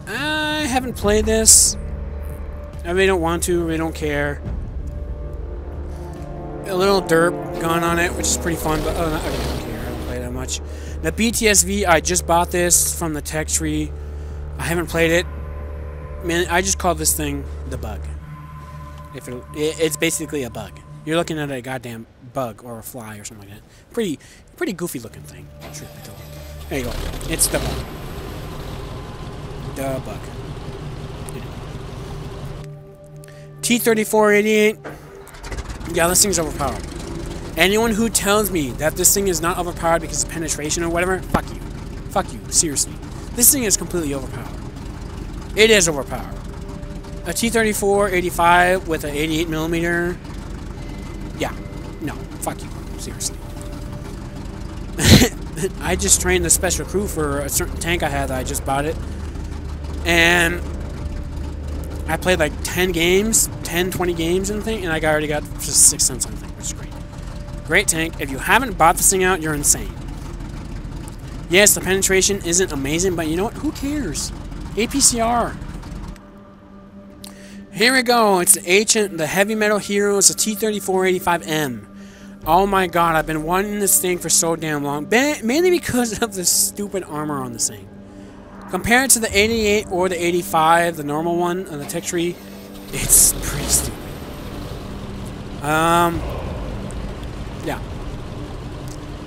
I haven't played this. I really don't want to. I really don't care. A little derp gun on it, which is pretty fun, but I don't care. I don't play that much. The BTSV, I just bought this from the tech tree. I haven't played it. Man, I just call this thing the bug. It's basically a bug. You're looking at a goddamn bug or a fly or something like that. Pretty goofy looking thing. Truth be told. There you go. It's the bug. The bug. T-3488. Yeah, this thing's overpowered. Anyone who tells me that this thing is not overpowered because of penetration or whatever, fuck you. Fuck you. Seriously. This thing is completely overpowered. It is overpowered. A T-34-85 with an 88mm. Yeah. No. Fuck you. Seriously. I just trained the special crew for a certain tank I had that I just bought it. And I played like 10 games, 10, 20 games and thing, and I already got just 6 cents on the thing, which is great. Great tank. If you haven't bought this thing out, you're insane. Yes, the penetration isn't amazing, but you know what? Who cares? APCR. Here we go. It's the Heavy Metal Heroes, the T-3485M. Oh my god, I've been wanting this thing for so damn long. Mainly because of the stupid armor on this thing. Compared to the 88 or the 85, the normal one on the tech tree, it's pretty stupid. Yeah.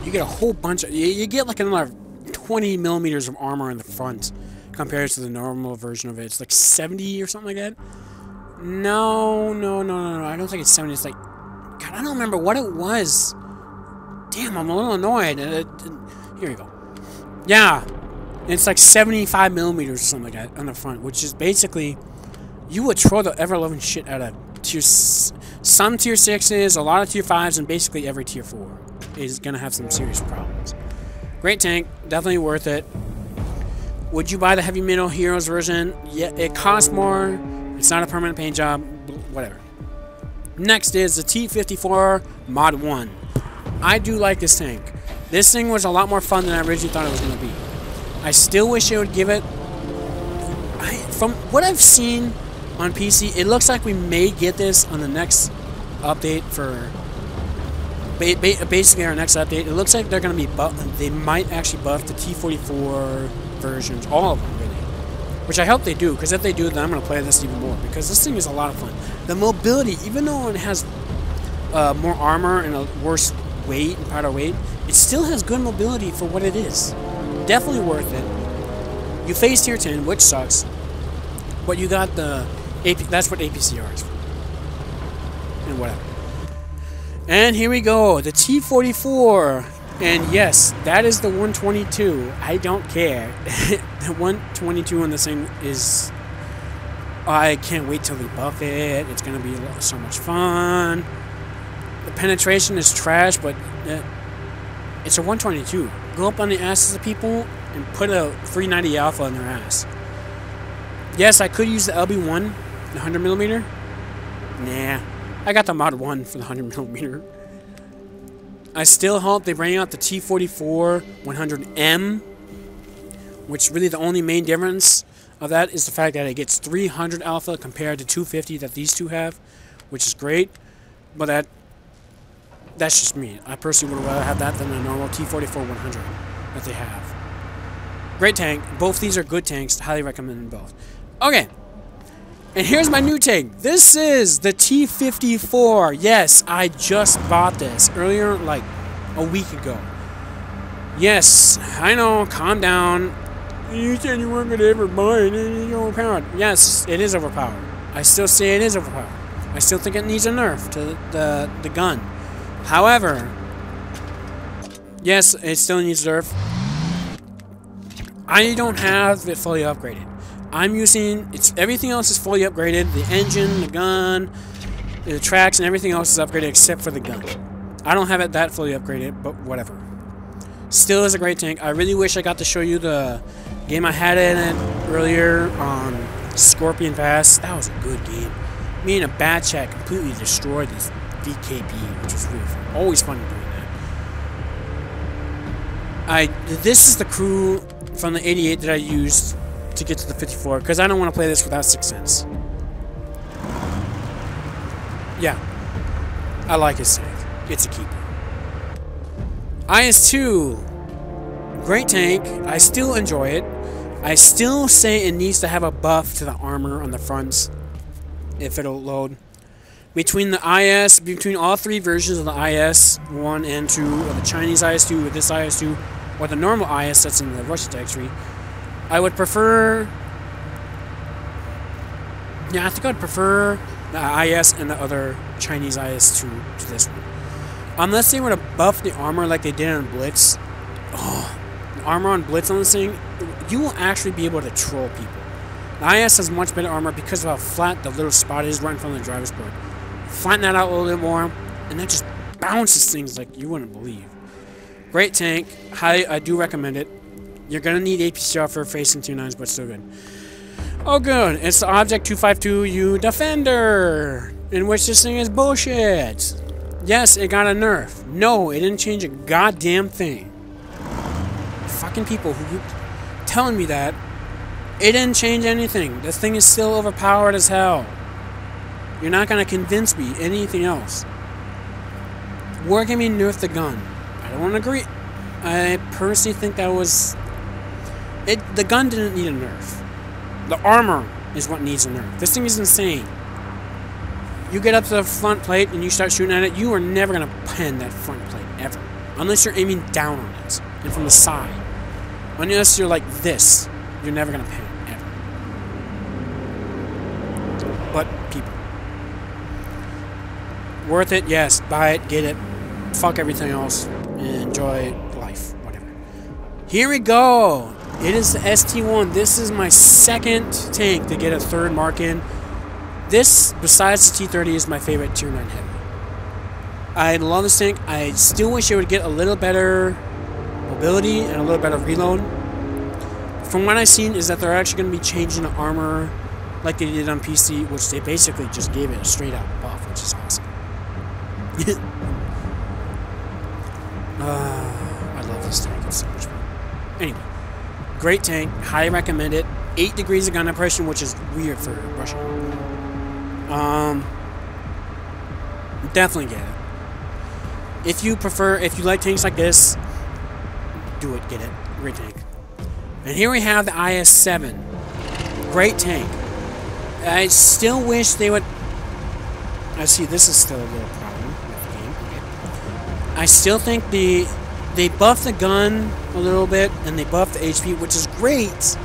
You get a whole bunch of... You get like another 20 millimeters of armor in the front compared to the normal version of it. It's like 70 or something like that. No. I don't think it's 70. It's like... God, I don't remember what it was. Damn, I'm a little annoyed. Here we go. Yeah. It's like 75 millimeters or something like that on the front, which is basically... You would throw the ever-loving shit out of some tier 6s, a lot of tier 5s, and basically every tier 4 is going to have some serious problems. Great tank. Definitely worth it. Would you buy the Heavy Metal Heroes version? Yeah, it costs more. It's not a permanent paint job. Whatever. Next is the T-54 Mod 1. I do like this tank. This thing was a lot more fun than I originally thought it was going to be. I still wish it would give it... From what I've seen on PC, it looks like we may get this on the next update for... Basically our next update. It looks like they're going to be they might actually buff the T-44 versions. All of them, really. Which I hope they do, because if they do, then I'm going to play this even more. Because this thing is a lot of fun. The mobility, even though it has more armor and a worse weight and powder weight, it still has good mobility for what it is. Definitely worth it. You face tier 10, which sucks. But you got the... that's what APCR is for. And whatever. And here we go. The T-44. And yes, that is the 122. I don't care. The 122 on this thing is... I can't wait till they buff it. It's going to be so much fun. The penetration is trash, but it's a 122. Go up on the asses of people and put a 390 Alpha in their ass. Yes, I could use the LB1, the 100mm. Nah. I got the Mod 1 for the 100mm. I still hope they bring out the T-44 100M, which really the only main difference of that is the fact that it gets 300 Alpha compared to 250 that these two have, which is great, but that's just me. I personally would rather have that than the normal T-44 100 that they have. Great tank. Both these are good tanks. Highly recommend them both. Okay. And here's my new tank. This is the T-54. Yes, I just bought this earlier, like a week ago. Yes, I know. Calm down. You said you weren't going to ever buy it. It's overpowered. Yes, it is overpowered. I still say it is overpowered. I still think it needs a nerf to the gun. However, yes, it still needs a nerf. I don't have it fully upgraded. I'm using... everything else is fully upgraded. The engine, the gun, the tracks, and everything else is upgraded except for the gun. I don't have it that fully upgraded, but whatever. Still is a great tank. I really wish I got to show you the game I had in it earlier on Scorpion Pass. That was a good game. Me and a bad chat completely destroyed this DKB, which was really fun. Always fun doing that. This is the crew from the 88 that I used to get to the 54, because I don't want to play this without 6 cents. Yeah. I like his tank. It's a keeper. IS-2. Great tank. I still enjoy it. I still say it needs to have a buff to the armor on the fronts, if it'll load. Between all three versions of the IS-1 and 2, or the Chinese IS-2 with this IS-2, or the normal IS that's in the Russian tech tree, I would prefer... Yeah, I think I'd prefer the IS and the other Chinese IS-2 to this one. Unless they were to buff the armor like they did on Blitz. Oh, the armor on Blitz on this thing, you will actually be able to troll people. The IS has much better armor because of how flat the little spot is right in front of the driver's board. Flatten that out a little bit more, and that just bounces things like you wouldn't believe. Great tank. I do recommend it. You're going to need APCR for facing 2.9s, but still good. Oh good, it's the Object 252U Defender, in which this thing is bullshit. Yes, it got a nerf. No, it didn't change a goddamn thing. Fucking people who keep telling me that. It didn't change anything. This thing is still overpowered as hell. You're not gonna convince me anything else. Where can we nerf the gun? I don't agree. I personally think that was... The gun didn't need a nerf. The armor is what needs a nerf. This thing is insane. You get up to the front plate and you start shooting at it, you are never going to pen that front plate, ever. Unless you're aiming down on it, and from the side. Unless you're like this, you're never going to pen, ever. But, people. Worth it, yes. Buy it, get it. Fuck everything else. And enjoy life, whatever. Here we go! It is the ST1. This is my second tank to get a third mark in. This, besides the T30, is my favorite Tier 9 heavy. I love this tank. I still wish it would get a little better mobility and a little better reload. From what I've seen is that they're actually going to be changing the armor like they did on PC, which they basically just gave it a straight out buff, which is awesome. I love this tank. It's so much fun. Anyway. Great tank, highly recommend it. 8 degrees of gun depression, which is weird for Russia. Definitely get it. If you like tanks like this, do it, get it. Great tank. And here we have the IS-7. Great tank. I still wish they would... I see this is still a little problem with the game. Okay. I still think they buffed the gun a little bit, and they buffed the HP, which is great,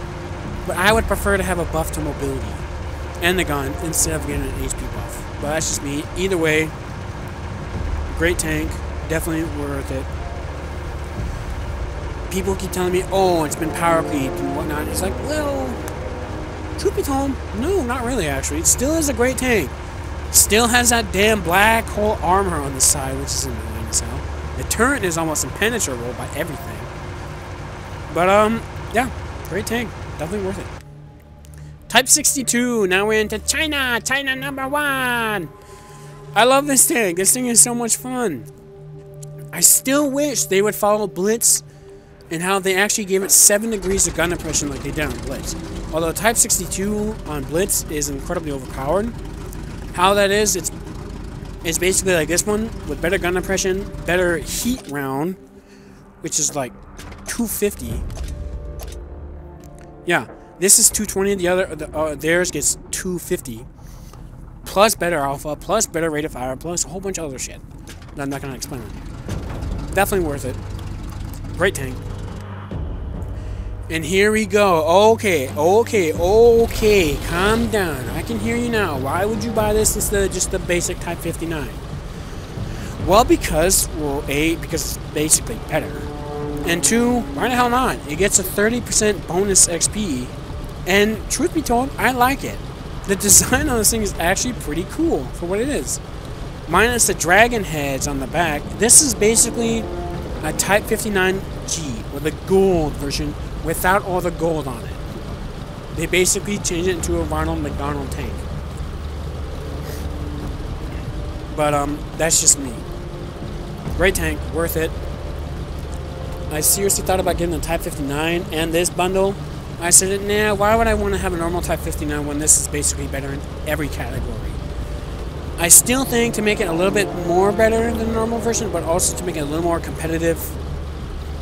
but I would prefer to have a buff to mobility and the gun instead of getting an HP buff. But that's just me. Either way, great tank, definitely worth it. People keep telling me, oh, it's been power creeped and whatnot. It's like, well, truth be told, no, not really actually. It still is a great tank. Still has that damn black hole armor on the side, which is annoying as hell. The turret is almost impenetrable by everything. But, yeah, great tank. Definitely worth it. Type 62. Now we're into China. China #1. I love this tank. This thing is so much fun. I still wish they would follow Blitz and how they actually gave it 7 degrees of gun depression like they did on Blitz. Although Type 62 on Blitz is incredibly overpowered. How that is, it's basically like this one with better gun depression, better heat round, which is like 250. Yeah, this is 220. The other, theirs gets 250. Plus better alpha, plus better rate of fire, plus a whole bunch of other shit that I'm not gonna explain on here. Definitely worth it. Great tank. And here we go. Okay. Calm down. I can hear you now. Why would you buy this instead of just the basic Type 59? Well, because it's basically better. And 2, why the hell not? It gets a 30% bonus XP. And truth be told, I like it. The design on this thing is actually pretty cool for what it is. Minus the dragon heads on the back, this is basically a Type 59G, or the gold version, without all the gold on it. They basically changed it into a Ronald McDonald tank. But, that's just me. Great tank, worth it. I seriously thought about getting the Type 59 and this bundle. I said, nah, why would I want to have a normal Type 59 when this is basically better in every category? I still think to make it a little bit more better than the normal version, but also to make it a little more competitive,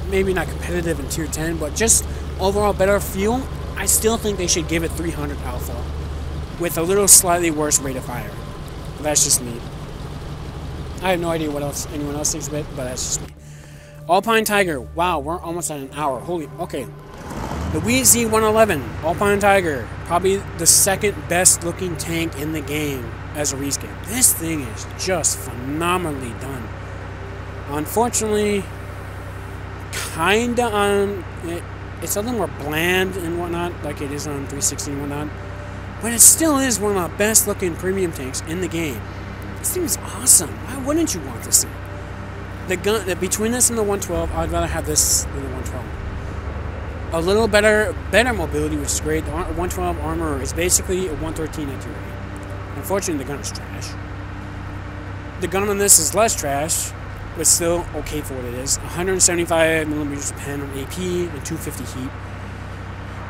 maybe not competitive in Tier 10, but just overall better feel, I still think they should give it 300 alpha with a little slightly worse rate of fire. But that's just me. I have no idea what else anyone else thinks of it, but that's just me. Alpine Tiger. Wow, we're almost at an hour. Holy, okay. The Wheezy 111, Alpine Tiger. Probably the second best looking tank in the game as a reskin. This thing is just phenomenally done. Unfortunately, kinda on it's a little more bland and whatnot, like it is on 360 and whatnot. But it still is one of the best looking premium tanks in the game. This thing is awesome. Why wouldn't you want this thing? The gun between this and the 112, I'd rather have this than the 112. a little better mobility, which is great. The 112 armor is basically a 113 at tier 8. Unfortunately, the gun is trash. The gun on this is less trash, but still okay for what it is. 175 millimeters of pen on AP and 250 heat.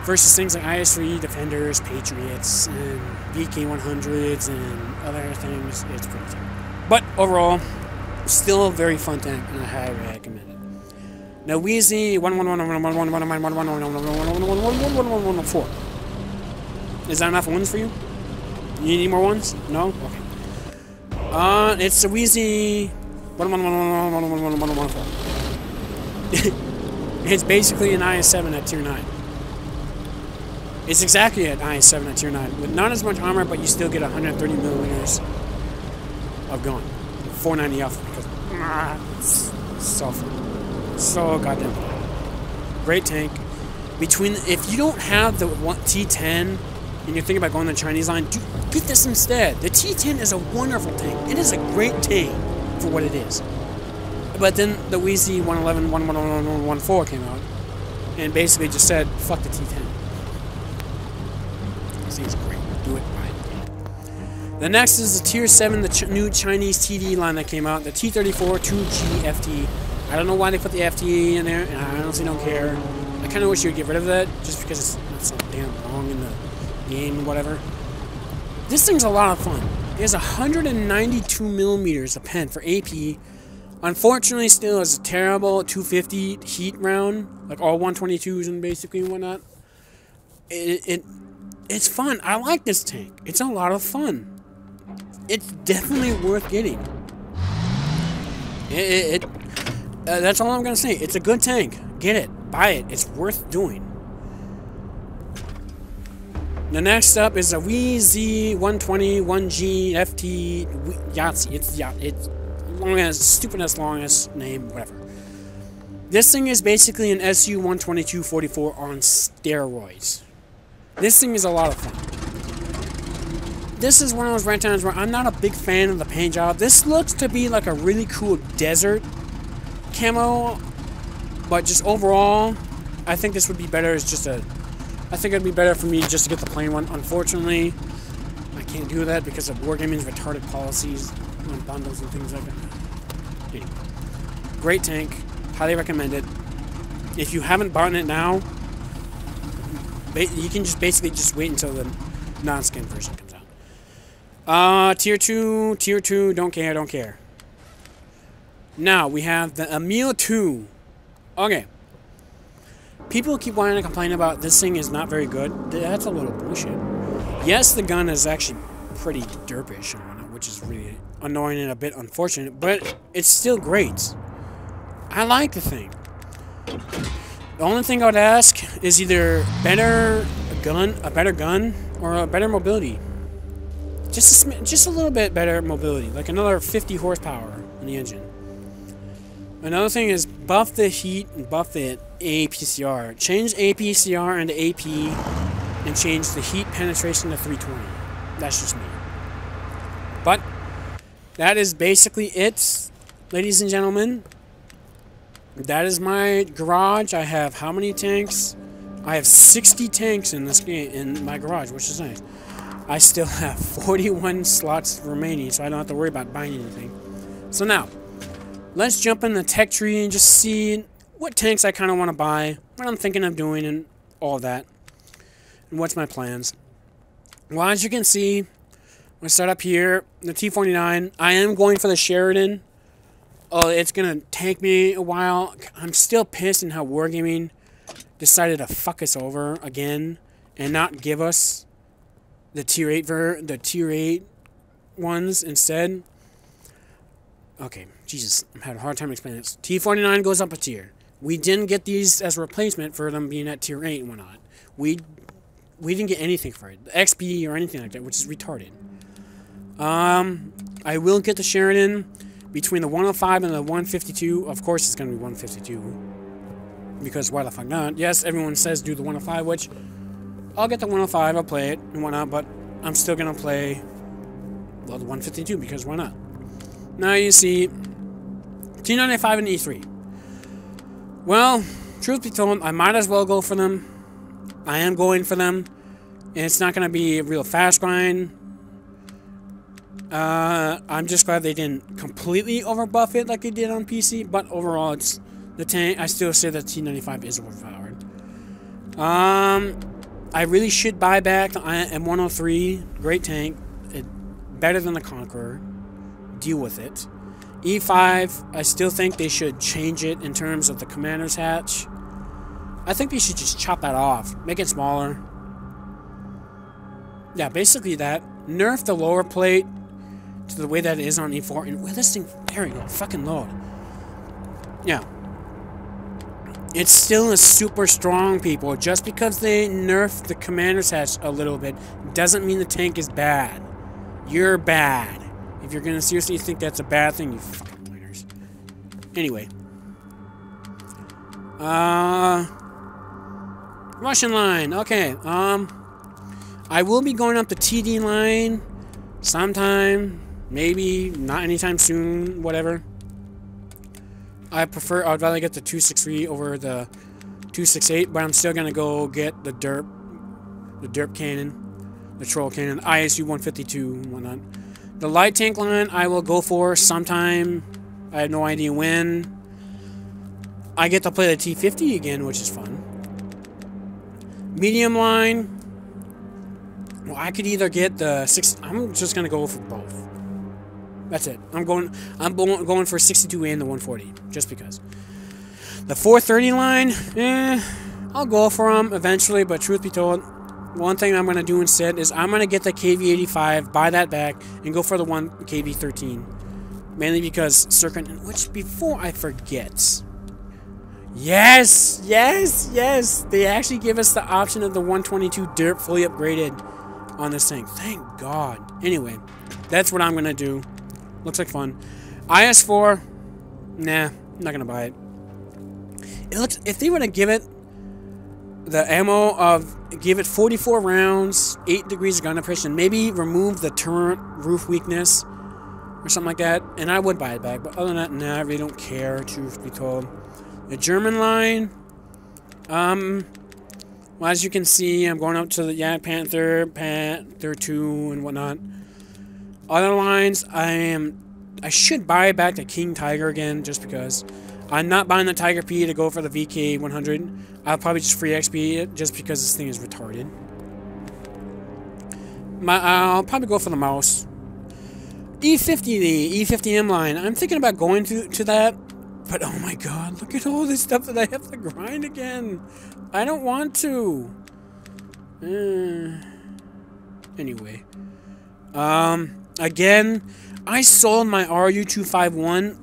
Versus things like IS-3, Defenders, Patriots, and VK-100s, and other things. It's pretty terrible. But overall, still a very fun tank, and I highly recommend it. Now, Wheezy 1111111111111111111 Is that enough ones for you? You need any more ones? No? Okay. It's a Wheezy 11111111111. It's basically an IS-7 at tier 9. It's exactly an IS-7 at tier 9, with not as much armor, but you still get 130 millimeters of gun. 490 off because it's so fun. So goddamn fun. Great tank. If you don't have the T10 and you're thinking about going the Chinese line, get this instead. The T10 is a wonderful tank. It is a great tank for what it is. But then the Wheezy 111111114 came out and basically just said, fuck the T10. This thing's great. Do it. Buy it. The next is the Tier 7, the new Chinese TD line that came out, the T34 2G FT. I don't know why they put the FT in there, and I honestly don't care. I kind of wish you would get rid of that, just because it's not so damn long in the game or whatever. This thing's a lot of fun. It has 192 millimeters of pen for AP. Unfortunately, still is a terrible 250 heat round, like all 122s and basically whatnot. It's fun. I like this tank. It's a lot of fun. It's definitely worth getting. That's all I'm gonna say. It's a good tank. Get it. Buy it. It's worth doing. The next up is a Wheezy 120 1G FT Yahtzee. It's long as stupidest longest name, whatever. This thing is basically an SU 122-44 on steroids. This thing is a lot of fun. This is one of those times where I'm not a big fan of the paint job. This looks to be like a really cool desert camo, but just overall, I think this would be better as just a... I think it'd be better for me just to get the plain one. Unfortunately, I can't do that because of Wargaming's retarded policies on bundles and things like that. Anyway, great tank. Highly recommend it. If you haven't bought it now, you can just basically just wait until the non-skin version comes out. Tier 2, don't care. Now, we have the Emil 2. Okay. People keep wanting to complain about this thing is not very good. That's a little bullshit. Yes, the gun is actually pretty derpish, which is really annoying and a bit unfortunate, but it's still great. I like the thing. The only thing I would ask is either a better gun, or a better mobility. Just a little bit better mobility, like another 50 horsepower in the engine. Another thing is buff the heat and buff the APCR. Change APCR into AP and change the heat penetration to 320. That's just me. But that is basically it, ladies and gentlemen. That is my garage. I have how many tanks? I have 60 tanks in this game in my garage, which is nice. I still have 41 slots remaining, so I don't have to worry about buying anything. So now, let's jump in the tech tree and just see what tanks I kind of want to buy, what I'm thinking of doing, and all that. And what's my plans. Well, as you can see, I'm going to start up here, the T49. I am going for the Sheridan. Oh, it's going to take me a while. I'm still pissed in how Wargaming decided to fuck us over again and not give us the tier 8 ones instead. Okay, Jesus, I'm having a hard time explaining this. T49 goes up a tier. We didn't get these as a replacement for them being at tier 8 and whatnot. We didn't get anything for it. The XP or anything like that, which is retarded. I will get the Sheridan between the 105 and the 152. Of course it's going to be 152. Because why the fuck not? Yes, everyone says do the 105, which I'll get the 105, I'll play it and whatnot, but I'm still going to play, well, the 152 because why not? Now you see T95 and E3. Well, Truth be told, I might as well go for them. I am going for them. And it's not going to be a real fast grind. I'm just glad they didn't completely overbuff it like they did on PC. But overall, it's the tank. I still say that T95 is overpowered. I really should buy back the M103. Great tank. Better than the Conqueror. Deal with it. E5, I still think they should change it in terms of the commander's hatch. I think they should just chop that off. Make it smaller. Yeah, basically that. Nerf the lower plate to the way that it is on E4. And with this thing, there we go, fucking load. Yeah. It's still a super strong, people. Just because they nerf the commander's hatch a little bit doesn't mean the tank is bad. You're bad. If you're gonna seriously think that's a bad thing, you fucking pointers. Anyway. Russian line. Okay. I will be going up the TD line sometime. Maybe. Not anytime soon. Whatever. I'd rather get the 263 over the 268, but I'm still gonna go get the derp cannon, the troll cannon, ISU 152 and whatnot. The light tank line I will go for sometime. I have no idea when. I get to play the T50 again, which is fun. Medium line. Well, I could either get the 6. I'm just gonna go for both. That's it. I'm going for 62 and the 140, just because. The 430 line, I'll go for them eventually, but truth be told, one thing I'm going to do instead is I'm going to get the KV85, buy that back, and go for the one KV13. Mainly because circuit, which before I forget. Yes! They actually give us the option of the 122 derp fully upgraded on this thing. Thank God. Anyway, that's what I'm going to do. Looks like fun. IS4, nah, I'm not gonna buy it. It looks, if they were to give it the ammo of, give it 44 rounds, 8 degrees of gun depression, maybe remove the turret roof weakness or something like that, and I would buy it back. But other than that, nah, I really don't care, truth be told. The German line, well, as you can see, I'm going up to the Panther 2 and whatnot. Other lines, I should buy back the King Tiger again, just because. I'm not buying the Tiger P to go for the VK 100. I'll probably just free XP it, just because this thing is retarded. I'll probably go for the mouse. E50, the E50M line. I'm thinking about going to that, but oh my God, look at all this stuff that I have to grind again. I don't want to. Anyway. Again, I sold my RU251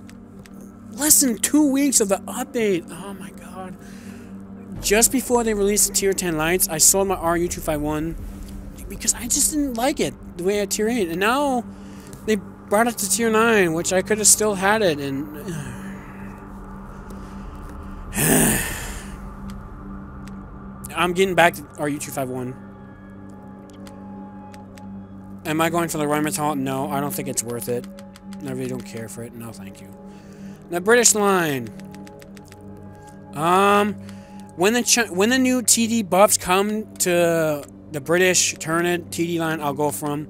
less than 2 weeks of the update. Oh my God. Just before they released the Tier 10 lights, I sold my RU251 because I just didn't like it the way at Tier 8. And now they brought it to Tier 9, which I could have still had it. And I'm getting back to RU251. Am I going for the Rheinmetall? No, I don't think it's worth it. I really don't care for it. No, thank you. The British line. When the new TD buffs come to the British Tyrannid TD line, I'll go from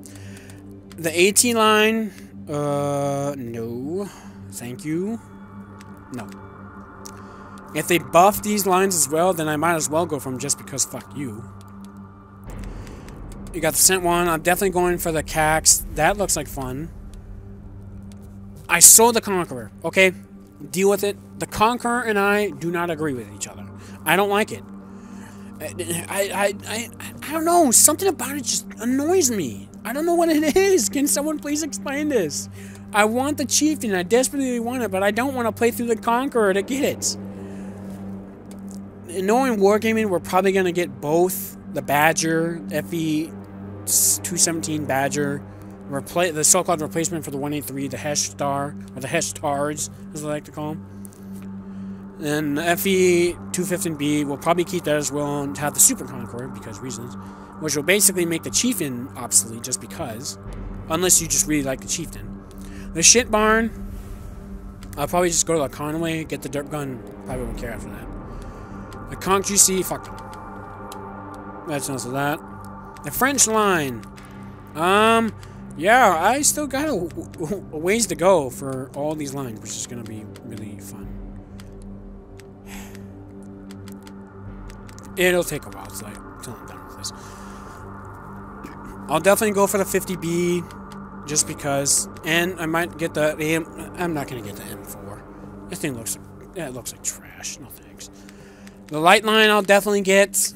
the AT line. No, thank you. No. If they buff these lines as well, then I might as well go from, just because fuck you. You got the Scent one. I'm definitely going for the Cax. That looks like fun. I sold the Conqueror. Okay? Deal with it. The Conqueror and I do not agree with each other. I don't like it. I don't know. Something about it just annoys me. I don't know what it is. Can someone please explain this? I want the Chieftain. I desperately want it, but I don't want to play through the Conqueror to get it. Knowing Wargaming, we're probably going to get both the Badger, FE 217 Badger, the so-called replacement for the 183, the Hesh Star, or the Hesh Tards, as I like to call them. And the FE 215B, we'll probably keep that as well and have the Super Conqueror, because reasons, which will basically make the Chieftain obsolete, just because, unless you just really like the Chieftain. The Shit Barn, I'll probably just go to the Conway, get the Derp Gun, probably won't care after that. The Conch GC, fuck them. That's enough of that. The French line. Yeah, I still got a ways to go for all these lines, which is gonna be really fun. It'll take a while till I'm done with this. I'll definitely go for the 50B, just because, and I might get the AM. I'm not gonna get the M4. This thing looks like trash. No thanks. The light line I'll definitely get.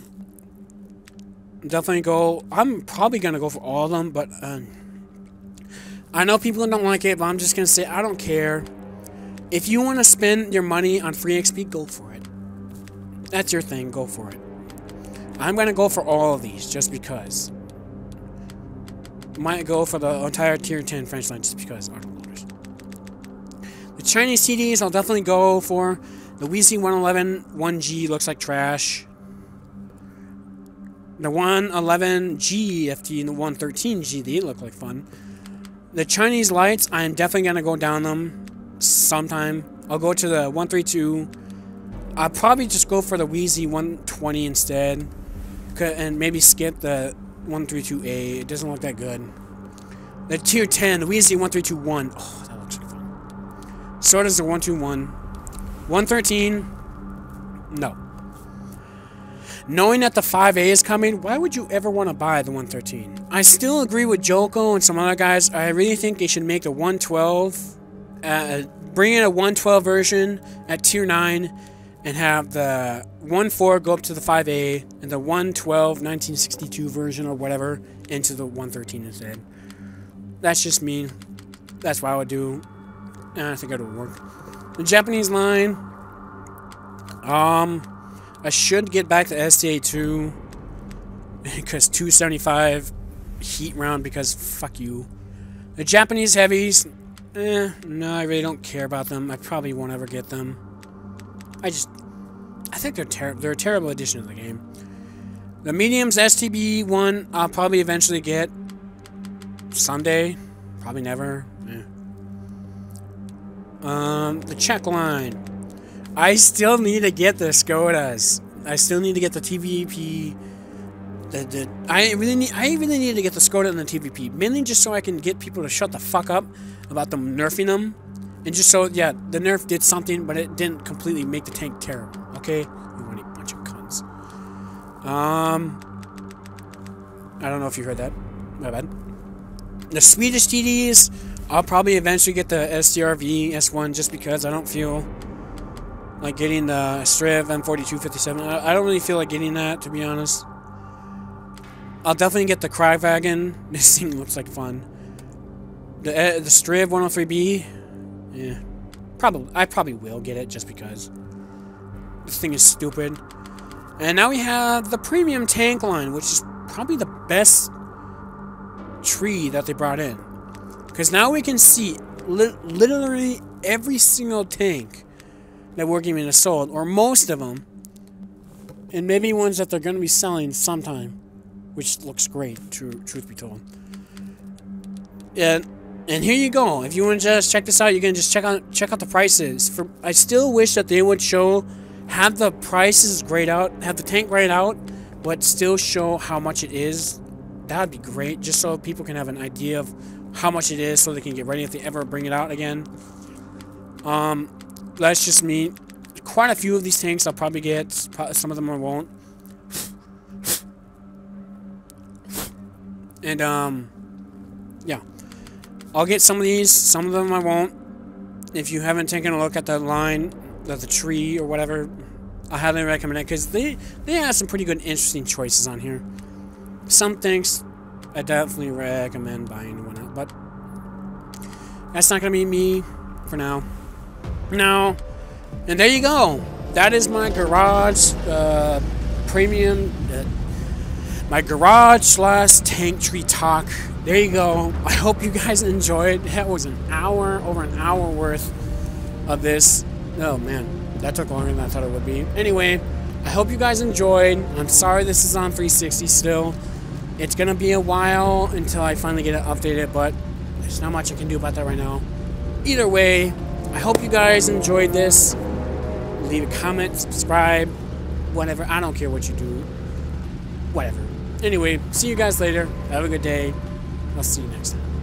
Definitely go. I'm probably gonna go for all of them, but I know people don't like it, but I'm just gonna say I don't care. If you want to spend your money on free XP, go for it. That's your thing. Go for it. I'm gonna go for all of these just because. Might go for the entire tier 10 French line just because autoloaders. The Chinese CDs I'll definitely go for. The WC 111 1G looks like trash. The 111G FT and the 113G, they look like fun. The Chinese lights, I'm definitely going to go down them sometime. I'll go to the 132. I'll probably just go for the Wheezy 120 instead. And maybe skip the 132A. It doesn't look that good. The tier 10, the Wheezy 1321. Oh, that looks like fun. So does the 121. 113. No. Knowing that the 5A is coming, why would you ever want to buy the 113? I still agree with Joko and some other guys. I really think they should make the 112, bring in a 112 version at tier 9, and have the 1.4 go up to the 5A, and the 112 1962 version or whatever into the 113 instead. That's just me. That's what I would do. And I think it would work. The Japanese line, I should get back to STA2 because 275 heat round because fuck you. The Japanese heavies, no, I really don't care about them. I probably won't ever get them. I think they're a terrible addition to the game. The mediums STB one I'll probably eventually get someday. Probably never. The Czech line. I still need to get the Skodas. I still need to get the TVP. I really need to get the Skoda and the TVP. Mainly just so I can get people to shut the fuck up about them nerfing them. And just so, yeah, the nerf did something, but it didn't completely make the tank terrible. Okay? You want a bunch of cunts. I don't know if you heard that. My bad. The Swedish TDs, I'll probably eventually get the SDRV S1 just because I don't feel like getting the Striv M4257. I don't really feel like getting that, to be honest. I'll definitely get the Crywagon. This thing looks like fun. The Striv 103B. Yeah. I probably will get it just because. This thing is stupid. And now we have the premium tank line, which is probably the best tree that they brought in. Because now we can see literally every single tank that Wargaming has sold, or most of them, and maybe ones that they're going to be selling sometime, which looks great, truth be told. And here you go. If you want to just check this out, you can just check out the prices. I still wish that they would have the prices grayed out, have the tank grayed out, but still show how much it is. That would be great, just so people can have an idea of how much it is, so they can get ready if they ever bring it out again. That's just me. Quite a few of these tanks I'll probably get. Some of them I won't. And, yeah. I'll get some of these. Some of them I won't. If you haven't taken a look at the line, the tree or whatever, I highly recommend it. Because they have some pretty good, interesting choices on here. Some things I definitely recommend buying one out. But that's not going to be me for now. No. And there you go. That is my garage premium, my garage / tank tree talk. There you go. I hope you guys enjoyed. That was over an hour worth of this. Oh man, that took longer than I thought it would be. Anyway, I hope you guys enjoyed. I'm sorry this is on 360 still. It's gonna be a while until I finally get it updated, but there's not much I can do about that right now. Either way, I hope you guys enjoyed this. Leave a comment, subscribe, whatever. I don't care what you do. Whatever. Anyway, see you guys later. Have a good day. I'll see you next time.